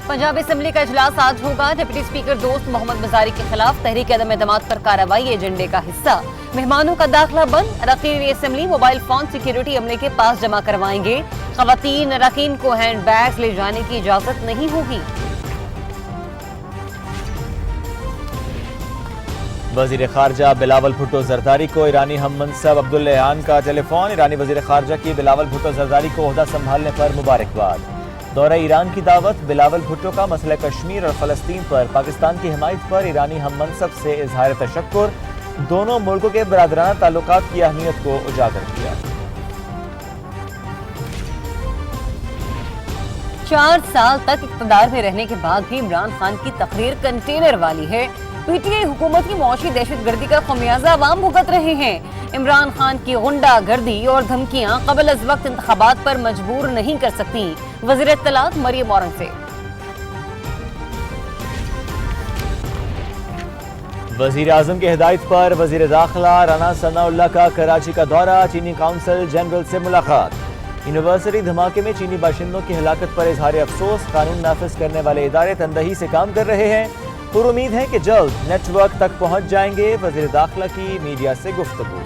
پنجاب اسمبلی کا اجلاس آج ہوگا ڈپٹی اسپیکر دوست محمد مزاری کے خلاف تحریک عدم اعتماد پر کارروائی ایجنڈے کا حصہ مہمانوں کا داخلہ بند اراکین اسمبلی موبائل فون سیکیورٹی عملے کے پاس جمع کروائیں گے خواتین اراکین کو ہینڈ بیگز لے جانے کی اجازت نہیں ہوگی وزیر خارجہ بلاول بھٹو زرداری کو ایرانی ہم منصب عبداللہان کا ٹیلی فون ایرانی وزیر خارجہ کی بلاول بھٹو زرداری کو عہدہ سنبھالنے پر مبارکباد دورہ ایران کی دعوت بلاول بھٹو کا مسئلہ کشمیر اور فلسطین پر پاکستان کی حمایت پر ایرانی ہم منصب سے اظہار تشکر دونوں ملکوں کے برادرانہ تعلقات کی اہمیت کو اجاگر کیا 4 سال تک اقتدار میں رہنے کے بعد بھی عمران خان کی تقریر کنٹینر والی ہے پی ٹی آئی حکومت کی معاشی دہشت گردی کا خمیازہ عوام بھگت رہے ہیں عمران خان کی غنڈہ گردی اور دھمکیاں قبل از وقت انتخابات پر مجبور نہیں کر سکتی وزیر اطلاعات مریم اورنگزیب وزیر اعظم کی ہدایت پر وزیر داخلہ رانا ثناء اللہ کا کراچی کا دورہ چینی کونسل جنرل سے ملاقات یونیورسٹی دھماکے میں چینی باشندوں کی ہلاکت پر اظہار افسوس قانون نافذ کرنے والے ادارے تندہی سے کام کر رہے ہیں پر امید ہے کہ جلد نیٹ ورک تک پہنچ جائیں گے وزیر داخلہ کی میڈیا سے گفتگو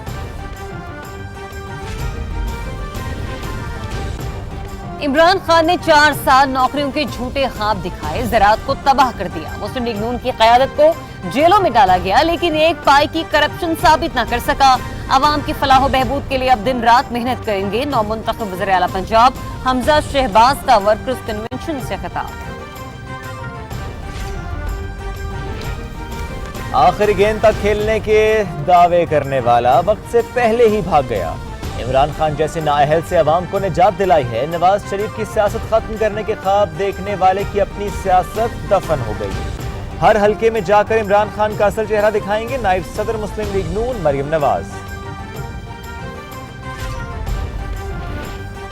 عمران خان نے 4 سال نوکریوں کے جھوٹے خواب دکھائے زراعت کو تباہ کر دیا مسلم لیگ نون کی قیادت کو جیلوں میں ڈالا گیا لیکن ایک پائی کی کرپشن ثابت نہ کر سکا عوام کی فلاح و بہبود کے لیے اب دن رات محنت کریں گے نو منتخب وزیر اعلیٰ پنجاب حمزہ شہباز کا ورکرز کنونشن سے خطاب آخری گیند تک کھیلنے کے دعوے کرنے والا وقت سے پہلے ہی بھاگ گیا عمران خان جیسے نااہل سے عوام کو نجات دلائی ہے، نواز شریف کی سیاست ختم کرنے کے خواب دیکھنے والے کی اپنی سیاست دفن ہو گئی۔ ہر حلقے میں جا کر عمران خان کا اصل چہرہ دکھائیں گے نائب صدر مسلم لیگ نون مریم نواز۔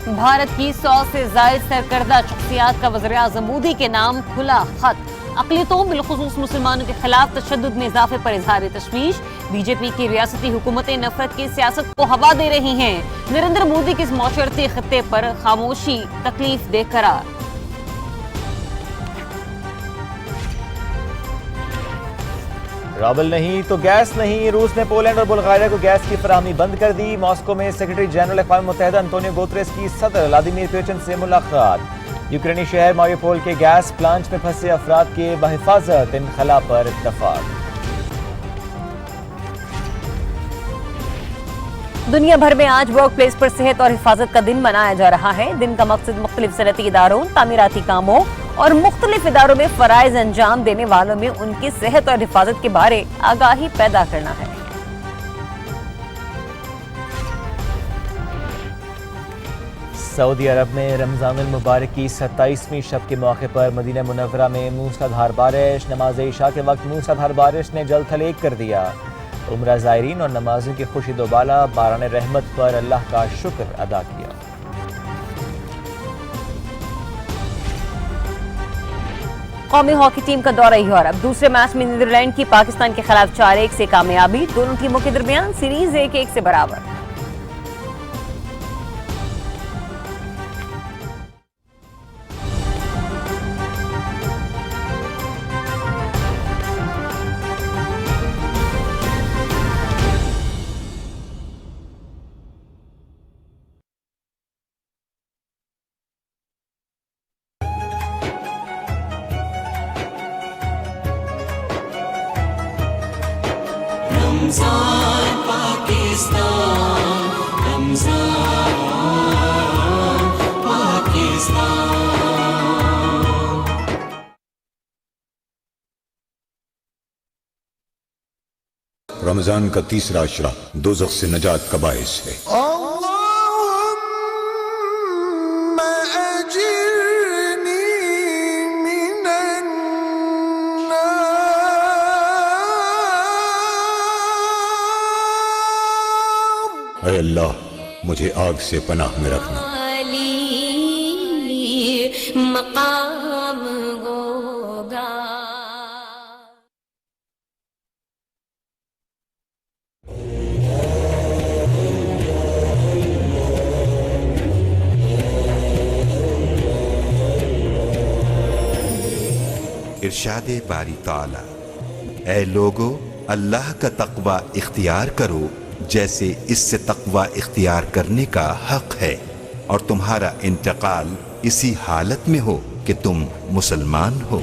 بھارت کی 100 سے زائد سرکردہ شخصیات کا وزیراعظم مودی کے نام کھلا خط۔ اقلیتوں بالخصوص مسلمانوں کے خلاف تشدد میں اضافے پر اظہار تشویش۔ بی جے پی کی ریاستی حکومتیں نفرت کی سیاست کو ہوا دے رہی ہیں۔ نریندر مودی کے اس معاشرتی خطے پر خاموشی تکلیف دہ قرار۔ رابل نہیں تو گیس نہیں، روس نے پولینڈ اور بلغاریہ کو گیس کی فراہمی بند کر دی۔ ماسکو میں سیکرٹری جنرل اقوام متحدہ انطونیو گوتریس کی صدر ولادیمیر پیوٹن سے ملاقات۔ یوکرینی شہر ماریوپول کے گیس پلانٹ میں پھنسے افراد کے بحفاظت انخلا پر اتفاق۔ دنیا بھر میں آج ورک پلیس پر صحت اور حفاظت کا دن منایا جا رہا ہے۔ دن کا مقصد مختلف صنعتی اداروں، تعمیراتی کاموں اور مختلف اداروں میں فرائض انجام دینے والوں میں ان کی صحت اور حفاظت کے بارے آگاہی پیدا کرنا ہے۔ سعودی عرب میں رمضان المبارک کی 27ویں شب کے موقع پر مدینہ منورہ میں موسلا دھار بارش۔ نماز عشاء کے وقت موسلا دھار بارش نے جل تھل ایک کر دیا۔ عمرہ زائرین اور نمازیوں کی خوشی دوبالا، باران رحمت پر اللہ کا شکر ادا کیا۔ قومی ہاکی ٹیم کا دورہ یورپ، دوسرے میچ میں نیدرلینڈ کی پاکستان کے خلاف 4-1 سے کامیابی۔ دونوں ٹیموں کے درمیان سیریز 1-1 سے برابر۔ رمضان پاکستان، رمضان پاکستان۔ رمضان کا تیسرا عشرہ دوزخ سے نجات کا باعث ہے۔ اے اللہ مجھے آگ سے پناہ میں رکھنا۔ مقام ہوگا۔ ارشاد باری تعالی، اے لوگو اللہ کا تقوی اختیار کرو جیسے اس سے تقوی اختیار کرنے کا حق ہے، اور تمہارا انتقال اسی حالت میں ہو کہ تم مسلمان ہو۔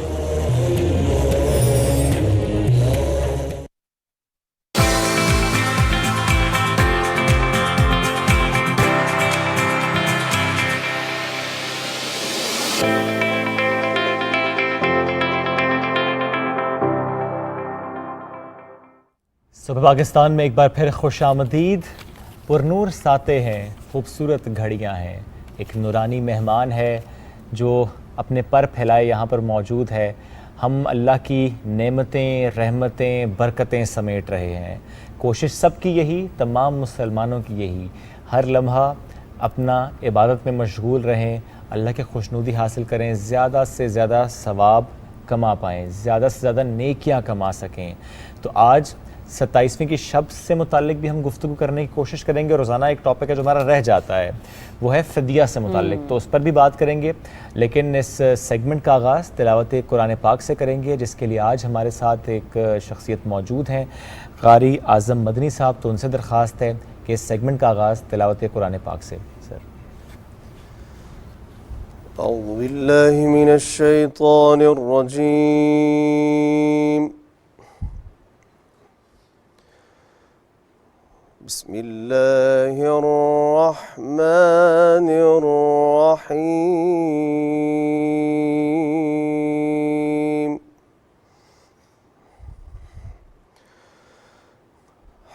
صبح پاکستان میں ایک بار پھر خوش آمدید۔ پرنور ساتیں ہیں، خوبصورت گھڑیاں ہیں، ایک نورانی مہمان ہے جو اپنے پر پھیلائے یہاں پر موجود ہے۔ ہم اللہ کی نعمتیں، رحمتیں، برکتیں سمیٹ رہے ہیں۔ کوشش سب کی یہی، تمام مسلمانوں کی یہی، ہر لمحہ اپنا عبادت میں مشغول رہیں، اللہ کی خوشنودی حاصل کریں، زیادہ سے زیادہ ثواب کما پائیں، زیادہ سے زیادہ نیکیاں کما سکیں۔ تو آج 27ویں کی شب سے متعلق بھی ہم گفتگو کرنے کی کوشش کریں گے۔ روزانہ ایک ٹاپک ہے جو ہمارا رہ جاتا ہے، وہ ہے فدیہ سے متعلق، تو اس پر بھی بات کریں گے، لیکن اس سیگمنٹ کا آغاز تلاوت قرآن پاک سے کریں گے، جس کے لیے آج ہمارے ساتھ ایک شخصیت موجود ہیں، قاری اعظم مدنی صاحب۔ تو ان سے درخواست ہے کہ اس سیگمنٹ کا آغاز تلاوت قرآن پاک سے۔ سر اعوذ باللہ من الشیطان الرجیم، بسم اللہ الرحمن الرحیم،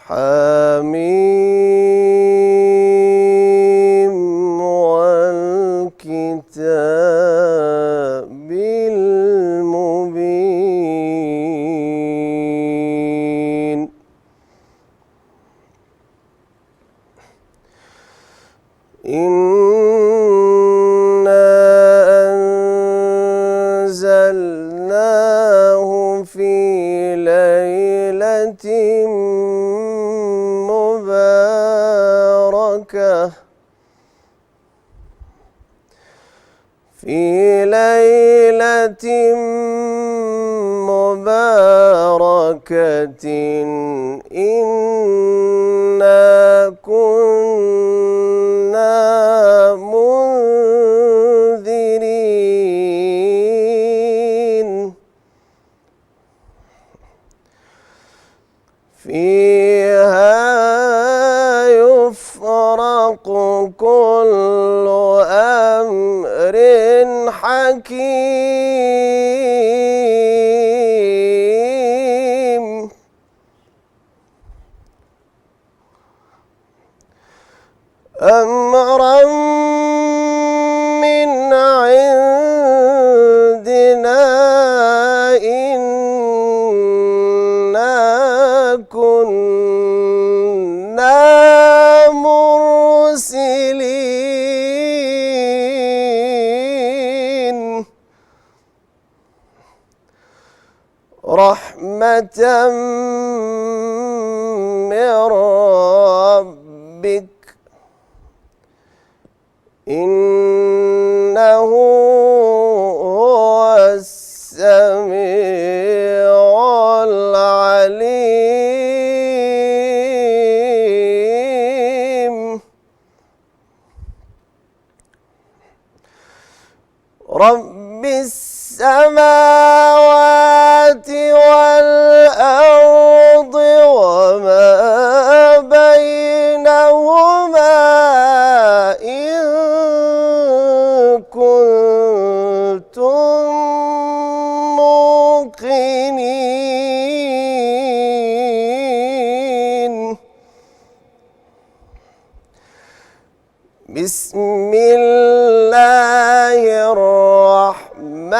حامیم مباركة في ليلة مباركة إنا كنا منذرين فيها يفرق كل أمر حكيم أمرا من عندنا إنا كنا مرسلين رحمة من ربك إنه هو السميع العليم رب السماوات والأرض وما بينهما إن كنتم موقنين بسم الله الرحمن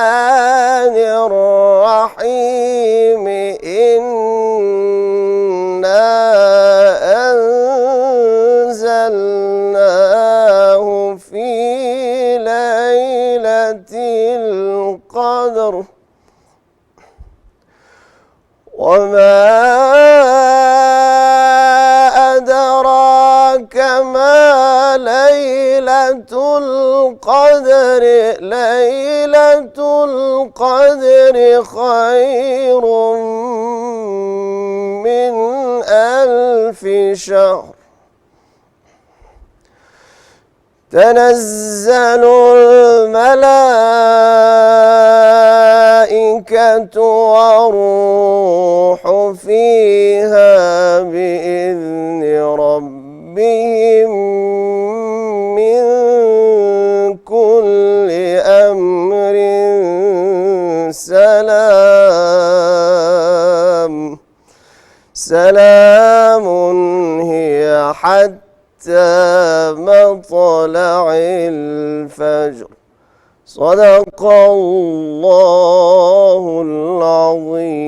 الرحيم إنا أنزلناه في ليلة القدر وما أدراك ما ليلة القدر ليلة القدر خير من 1000 شهر تنزل الملائكة والروح فيها بإذن ربهم من كل أمر سلام هي حتى مطلع الفجر صدق الله العظيم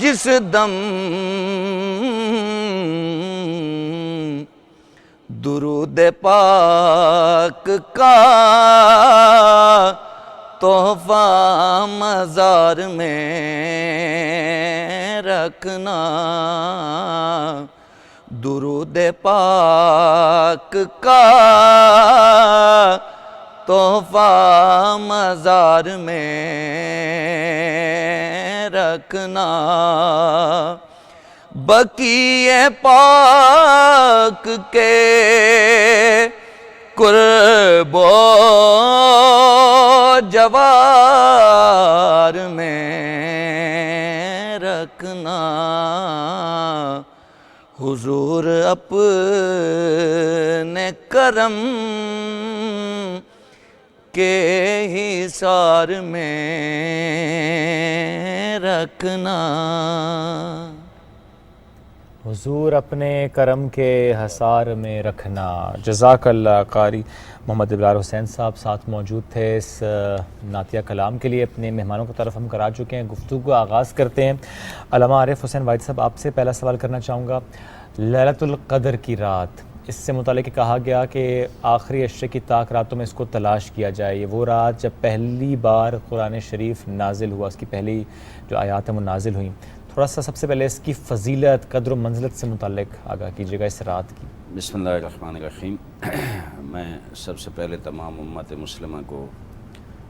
جس دم درود پاک کا تحفہ مزار میں رکھنا، درود پاک کا تحفہ مزار میں رکھنا، بقیع پاک کے قرب و جوار میں رکھنا، حضور اپنے کرم کے حصار میں رکھنا۔ حضور اپنے کرم کے حصار میں رکھنا۔ جزاک اللہ۔ قاری محمد ابرار حسین صاحب ساتھ موجود تھے اس نعتیہ کلام کے لیے۔ اپنے مہمانوں کو تعارف ہم کرا چکے ہیں، گفتگو کا آغاز کرتے ہیں۔ علامہ عارف حسین واحد صاحب، آپ سے پہلا سوال کرنا چاہوں گا۔ لیلۃ القدر کی رات، اس سے متعلق کہا گیا کہ آخری عشرے کی طاق راتوں میں اس کو تلاش کیا جائے۔ یہ وہ رات جب پہلی بار قرآن شریف نازل ہوا، اس کی پہلی جو آیات ہیں وہ نازل ہوئیں۔ تھوڑا سا سب سے پہلے اس کی فضیلت، قدر و منزلت سے متعلق آگاہ کیجیے گا اس رات کی۔ بسم اللہ الرحمن الرحیم۔ میں سب سے پہلے تمام امت مسلمہ کو،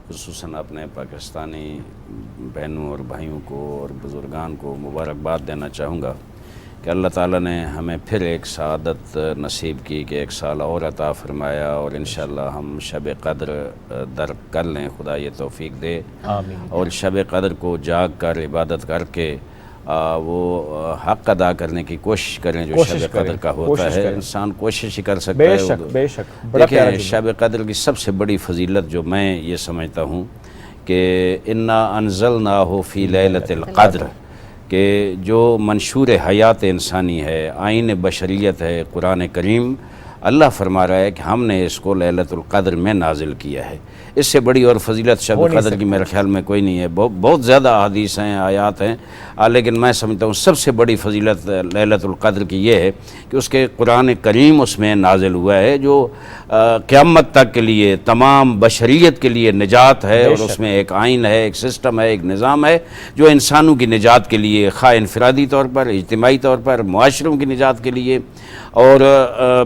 خصوصاً اپنے پاکستانی بہنوں اور بھائیوں کو اور بزرگان کو مبارکباد دینا چاہوں گا کہ اللہ تعالیٰ نے ہمیں پھر ایک سعادت نصیب کی کہ ایک سال اور عطا فرمایا، اور انشاءاللہ ہم شب قدر درک کر لیں، خدا یہ توفیق دے۔ آمین۔ اور شب قدر کو جاگ کر عبادت کر کے وہ حق ادا کرنے کی کوشش کریں جو شب قدر کا ہوتا ہے۔ انسان کوشش ہی کر سکتا ہے۔ بے شک۔ دیکھیں، شب قدر کی سب سے بڑی فضیلت جو میں یہ سمجھتا ہوں کہ انا انزلناہ فی لیلۃ القدر، کہ جو منشور حیات انسانی ہے، آئین بشریت ہے قرآن کریم، اللہ فرما رہا ہے کہ ہم نے اس کو لیلۃ القدر میں نازل کیا ہے۔ اس سے بڑی اور فضیلت شب قدر کی میرے خیال میں کوئی نہیں ہے۔ بہت زیادہ احادیث ہیں، آیات ہیں، لیکن میں سمجھتا ہوں سب سے بڑی فضیلت لیلۃ القدر کی یہ ہے کہ اس کے قرآن کریم اس میں نازل ہوا ہے، جو قیامت تک کے لیے تمام بشریت کے لیے نجات ہے، اور اس میں ایک آئین ہے، ایک سسٹم ہے، ایک نظام ہے جو انسانوں کی نجات کے لیے، خواہ انفرادی طور پر، اجتماعی طور پر، معاشروں کی نجات کے لیے اور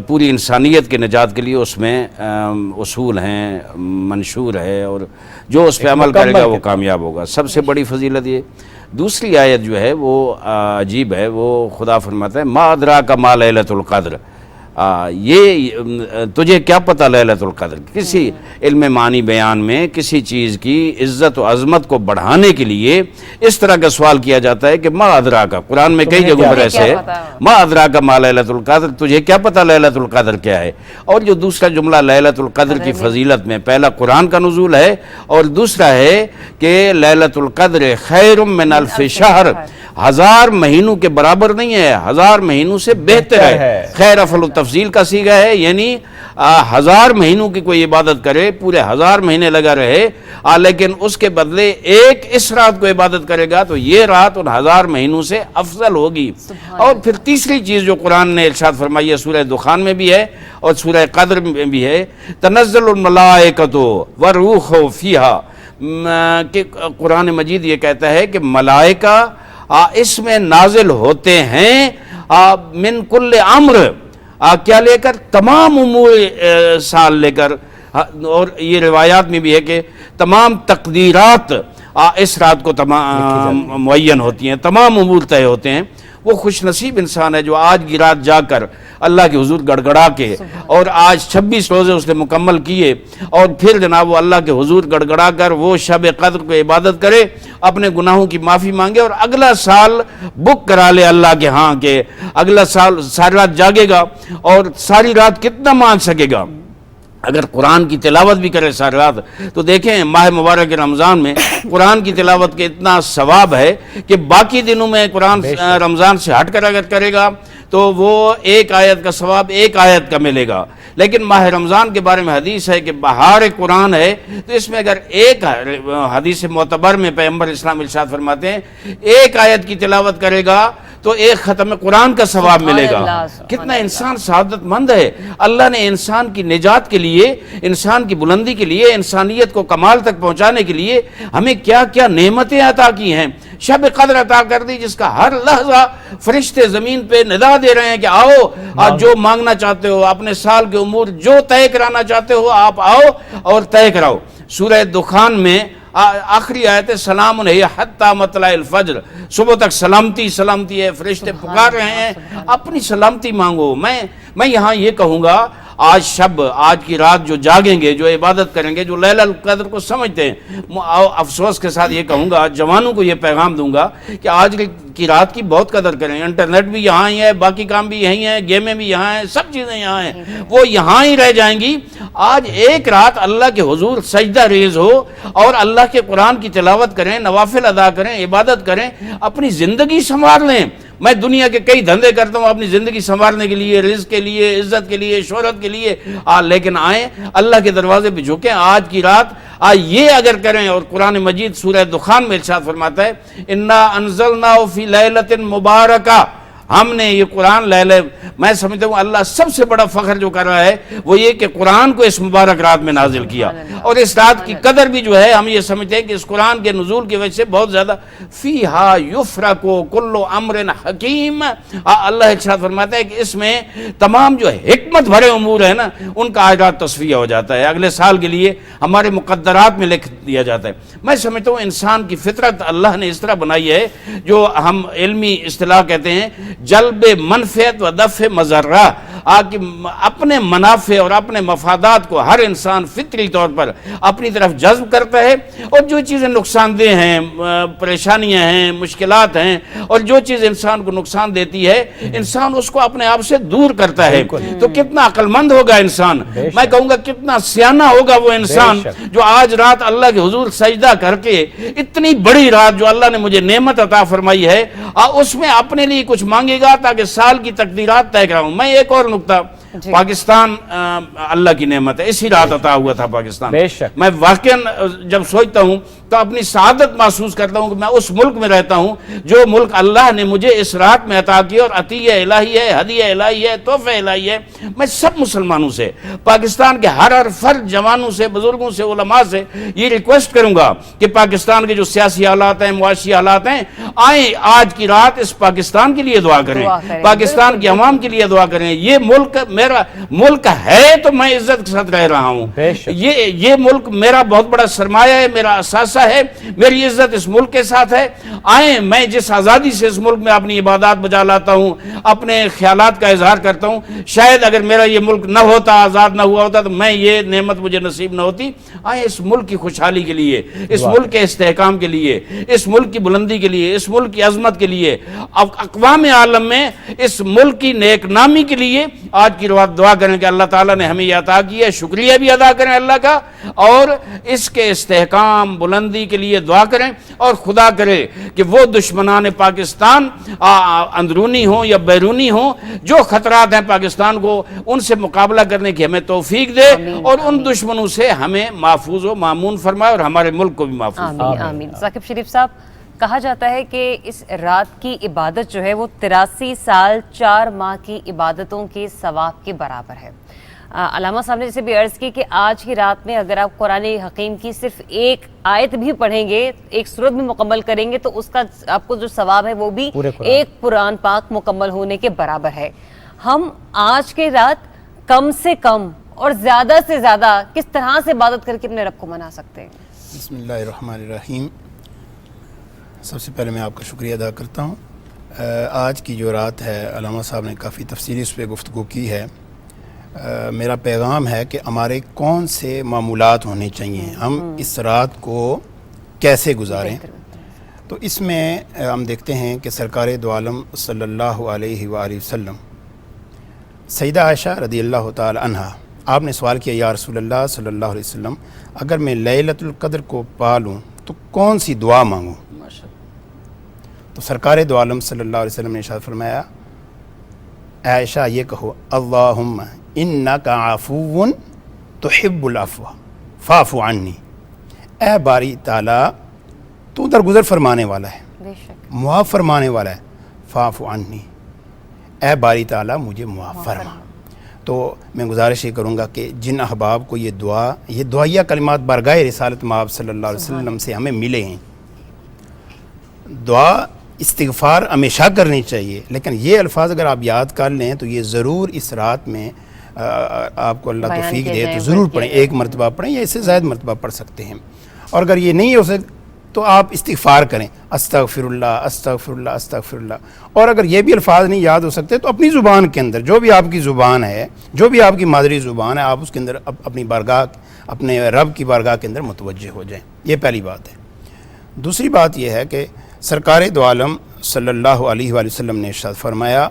پوری انسانیت کے نجات کے لیے اس میں اصول ہیں، منشور ہے، اور جو اس پہ عمل کرے گا وہ کامیاب ہوگا۔ سب سے بڑی فضیلت یہ۔ دوسری آیت جو ہے وہ عجیب ہے، وہ خدا فرماتا ہے ما ادراک ما لیلۃ القدر، یہ تجھے کیا پتہ لیلۃ القدر۔ کسی علم معنی بیان میں کسی چیز کی عزت و عظمت کو بڑھانے کے لیے اس طرح کا سوال کیا جاتا ہے کہ ما ادراک، قرآن میں کئی جگہوں پر ایسے ہے، ما ادراک ما لیلۃ القدر، تجھے کیا پتہ لیلۃ القدر کیا ہے۔ اور جو دوسرا جملہ لیلۃ القدر کی فضیلت میں، پہلا قرآن کا نزول ہے، اور دوسرا ہے کہ لیلۃ القدر خیر من الف شہر، 1000 مہینوں کے برابر نہیں ہے، 1000 مہینوں سے بہتر ہے۔ خیر افضل تفضیل کا صیغہ ہے، یعنی 1000 مہینوں کی کوئی عبادت کرے، پورے 1000 مہینے لگا رہے، لیکن اس کے بدلے ایک اس رات کو عبادت کرے گا تو یہ رات ان 1000 مہینوں سے افضل ہوگی۔ اور پھر تیسری چیز جو قرآن نے ارشاد فرمائی ہے، سورہ دخان میں بھی ہے اور سورہ قدر میں بھی ہے، تنزل الملائکۃ والروح فیہا، کہ قرآن مجید یہ کہتا ہے کہ ملائکہ اس میں نازل ہوتے ہیں من کل امر، کیا لے کر؟ تمام امور سال لے کر، اور یہ روایات میں بھی ہے کہ تمام تقدیرات اس رات کو تمام معین ہوتی ہیں، تمام امور طے ہوتے ہیں۔ وہ خوش نصیب انسان ہے جو آج کی رات جا کر اللہ کے حضور گڑ گڑا کے، اور آج 26 روزے اس نے مکمل کیے، اور پھر جناب وہ اللہ کے حضور گڑ گڑا کر وہ شب قدر کو عبادت کرے، اپنے گناہوں کی معافی مانگے، اور اگلا سال بک کرا لے اللہ کے ہاں کہ اگلا سال ساری رات جاگے گا، اور ساری رات کتنا مانگ سکے گا؟ اگر قرآن کی تلاوت بھی کرے ساری رات تو دیکھیں ماہ مبارک رمضان میں قرآن کی تلاوت کے اتنا ثواب ہے کہ باقی دنوں میں قرآن رمضان سے ہٹ کر اگر کرے گا تو وہ ایک آیت کا ثواب ایک آیت کا ملے گا. لیکن ماہ رمضان کے بارے میں حدیث ہے کہ بہار قرآن ہے، تو اس میں اگر ایک حدیث معتبر میں پیغمبر اسلام ارشاد فرماتے ہیں ایک آیت کی تلاوت کرے گا تو ایک ختم قرآن کا ثواب ملے گا. کتنا انسان سعادت مند ہے. اللہ نے انسان کی نجات کے لیے، انسان کی بلندی کے لیے، انسانیت کو کمال تک پہنچانے کے لیے ہمیں کیا کیا نعمتیں عطا کی ہیں. شب قدر عطا کر دی جس کا ہر لحظہ فرشتے زمین پہ ندا دے رہے ہیں کہ آؤ آج جو مانگنا چاہتے ہو، اپنے سال کے امور جو طے کرانا چاہتے ہو آپ آؤ اور طے کراؤ. سورہ دخان میں آخری آیت ہے سلام ہے حتی مطلع الفجر، صبح تک سلامتی سلامتی ہے. فرشتے پکار رہے ہیں اپنی سلامتی مانگو. میں یہاں یہ کہوں گا آج شب، آج کی رات جو جاگیں گے، جو عبادت کریں گے، جو لیلۃ القدر کو سمجھتے ہیں، افسوس کے ساتھ یہ کہوں گا، جوانوں کو یہ پیغام دوں گا کہ آج کی رات کی بہت قدر کریں. انٹرنیٹ بھی یہاں ہی ہے، باقی کام بھی یہیں ہیں، گیمیں بھی یہاں ہیں، سب چیزیں یہاں ہیں، وہ یہاں ہی رہ جائیں گی. آج ایک رات اللہ کے حضور سجدہ ریز ہو اور اللہ کے قرآن کی تلاوت کریں، نوافل ادا کریں، عبادت کریں، اپنی زندگی سنوار لیں. میں دنیا کے کئی دھندے کرتا ہوں اپنی زندگی سنوارنے کے لیے، رزق کے لیے، عزت کے لیے، شہرت کے لیے، لیکن آئیں اللہ کے دروازے پہ جھکیں. آج کی رات یہ اگر کریں، اور قرآن مجید سورہ دخان میں ارشاد فرماتا ہے انا انزلناہ فی لیلۃ مبارکہ، ہم نے یہ قرآن میں سمجھتا ہوں اللہ سب سے بڑا فخر جو کر رہا ہے وہ یہ کہ قرآن کو اس مبارک رات میں نازل کیا. اور اس رات کی قدر بھی جو ہے ہم یہ سمجھتے ہیں کہ اس قرآن کے نزول کی وجہ سے بہت زیادہ فیہا یفرق کل امر حکیم. اللہ ارشاد فرماتا ہے کہ اس میں تمام جو حکمت بھرے امور ہیں نا ان کا آج رات تصفیہ ہو جاتا ہے، اگلے سال کے لیے ہمارے مقدرات میں لکھ دیا جاتا ہے. میں سمجھتا ہوں انسان کی فطرت اللہ نے اس طرح بنائی ہے جو ہم علمی اصطلاح کہتے ہیں جلب منفعت و دفع مضرہ، اپنے منافع اور اپنے مفادات کو ہر انسان فطری طور پر اپنی طرف جذب کرتا ہے، اور جو چیزیں نقصان دہ ہیں، پریشانیاں ہیں، مشکلات ہیں، اور جو چیز انسان کو نقصان دیتی ہے انسان اس کو اپنے آپ سے دور کرتا ہے. تو کتنا عقل مند ہوگا انسان، میں کہوں گا کتنا سیانہ ہوگا وہ انسان جو آج رات اللہ کے حضور سجدہ کر کے اتنی بڑی رات جو اللہ نے مجھے نعمت عطا فرمائی ہے اس میں اپنے لیے کچھ مانگے گا تاکہ سال کی تقدیرات طے کراؤں. میں ایک اور نقطہ، پاکستان اللہ کی نعمت ہے، اسی رات عطا ہوا تھا پاکستان. میں واقعاً جب سوچتا ہوں تو اپنی سعادت محسوس کرتا ہوں کہ میں اس ملک میں رہتا ہوں جو ملک اللہ نے مجھے اس رات میں عطا کیا، اور عطیہ الہی ہے، ہدیہ الہی ہے، تحفہ الہی ہے. میں سب مسلمانوں سے، پاکستان کے ہر فرد، جوانوں سے، بزرگوں سے، علماء سے یہ ریکویسٹ کروں گا کہ پاکستان کے جو سیاسی حالات ہیں، معاشی حالات ہیں، آئیں آج کی رات اس پاکستان کے لیے دعا کریں، پاکستان کی عوام کے لیے دعا کریں. یہ ملک میرا ملک ہے تو میں عزت کے ساتھ رہ رہا ہوں. یہ ملک میرا بہت بڑا سرمایہ ہے، میرا اثاثہ ہے، میری عزت اس ملک کے ساتھ ہے. آئیں، میں جس آزادی سے اس ملک میں اپنی عبادات بجا لاتا ہوں، اپنے خیالات کا اظہار کرتا ہوں، شاید اگر میرا یہ ملک نہ ہوتا، آزاد نہ ہوا ہوتا تو میں یہ نعمت مجھے نصیب نہ ہوتی. آئیں اس ملک کی خوشحالی کے لیے، اس ملک کے استحکام کے لیے، اس ملک کی بلندی کے لیے، اس ملک کی عظمت کے لیے، اقوام عالم میں اس ملک کی نیک نامی کے لیے آج کی رات دعا کریں کہ اللہ تعالیٰ نے ہمیں یہ عطا کیا ہے. شکریہ بھی ادا کریں اللہ کا، اور اس کے استحکام بلندی کے لیے دعا کریں، اور خدا کرے کہ وہ دشمنان پاکستان اندرونی ہوں یا بیرونی ہوں جو خطرات ہیں پاکستان کو، ان سے مقابلہ کرنے کی ہمیں توفیق دے، اور ان دشمنوں سے ہمیں محفوظ و مامون فرمائے، اور ہمارے ملک کو بھی محفوظ فرمائے. آمین. ثاقب شریف صاحب، کہا جاتا ہے کہ اس رات کی عبادت جو ہے وہ 83 سال 4 ماہ کی عبادتوں کے ثواب کے برابر ہے. علامہ صاحب نے جیسے بھی عرض کی کہ آج کی رات میں اگر آپ قرآن حکیم کی صرف ایک آیت بھی پڑھیں گے، ایک سورت بھی مکمل کریں گے، تو اس کا آپ کو جو ثواب ہے وہ بھی ایک قرآن پاک مکمل ہونے کے برابر ہے. ہم آج کی رات کم سے کم اور زیادہ سے زیادہ کس طرح سے عبادت کر کے اپنے رب کو منا سکتے ہیں؟ بسم اللہ الرحمن الرحیم. سب سے پہلے میں آپ کا شکریہ ادا کرتا ہوں. آج کی جو رات ہے علامہ صاحب نے کافی تفصیلی اس پہ گفتگو کی ہے. میرا پیغام ہے کہ ہمارے کون سے معمولات ہونے چاہیے، ہم اس رات کو کیسے گزاریں. تو اس میں ہم دیکھتے ہیں کہ سرکار دو عالم صلی اللہ علیہ وآلہ وسلم سیدہ عائشہ رضی اللہ تعالی عنہا آپ نے سوال کیا یا رسول اللہ صلی اللہ علیہ وسلم اگر میں لیلۃ القدر کو پا لوں تو کون سی دعا مانگوں؟ تو سرکار دو عالم صلی اللہ علیہ وسلم نے ارشاد فرمایا عائشہ یہ کہو اللہم انکا عفو تحب العفو فاعف عنی، اے باری تعالیٰ تو درگزر فرمانے والا ہے، معاف فرمانے والا ہے، فاعف عنی، اے باری تعالیٰ مجھے معاف فرما۔ تو میں گزارش یہ کروں گا کہ جن احباب کو یہ دعائیہ کلمات بارگاہ رسالت مآب صلی اللہ علیہ وسلم سے ہمیں ملے ہیں، دعا استغفار ہمیشہ کرنی چاہیے، لیکن یہ الفاظ اگر آپ یاد کر لیں تو یہ ضرور اس رات میں آپ کو اللہ توفیق دے تو ضرور پڑھیں، ایک مرتبہ پڑھیں یا اس سے زائد مرتبہ پڑھ سکتے ہیں۔ اور اگر یہ نہیں ہو سکتا تو آپ استغفار کریں، استغفر اللہ استغفر اللہ استغفر اللہ۔ اور اگر یہ بھی الفاظ نہیں یاد ہو سکتے تو اپنی زبان کے اندر جو بھی آپ کی زبان ہے، جو بھی آپ کی مادری زبان ہے، آپ اس کے اندر اپنی بارگاہ، اپنے رب کی بارگاہ کے اندر متوجہ ہو جائیں۔ یہ پہلی بات ہے۔ دوسری بات یہ ہے کہ سرکار دو عالم صلی اللہ علیہ وآلہ وسلم نے ارشاد فرمایا،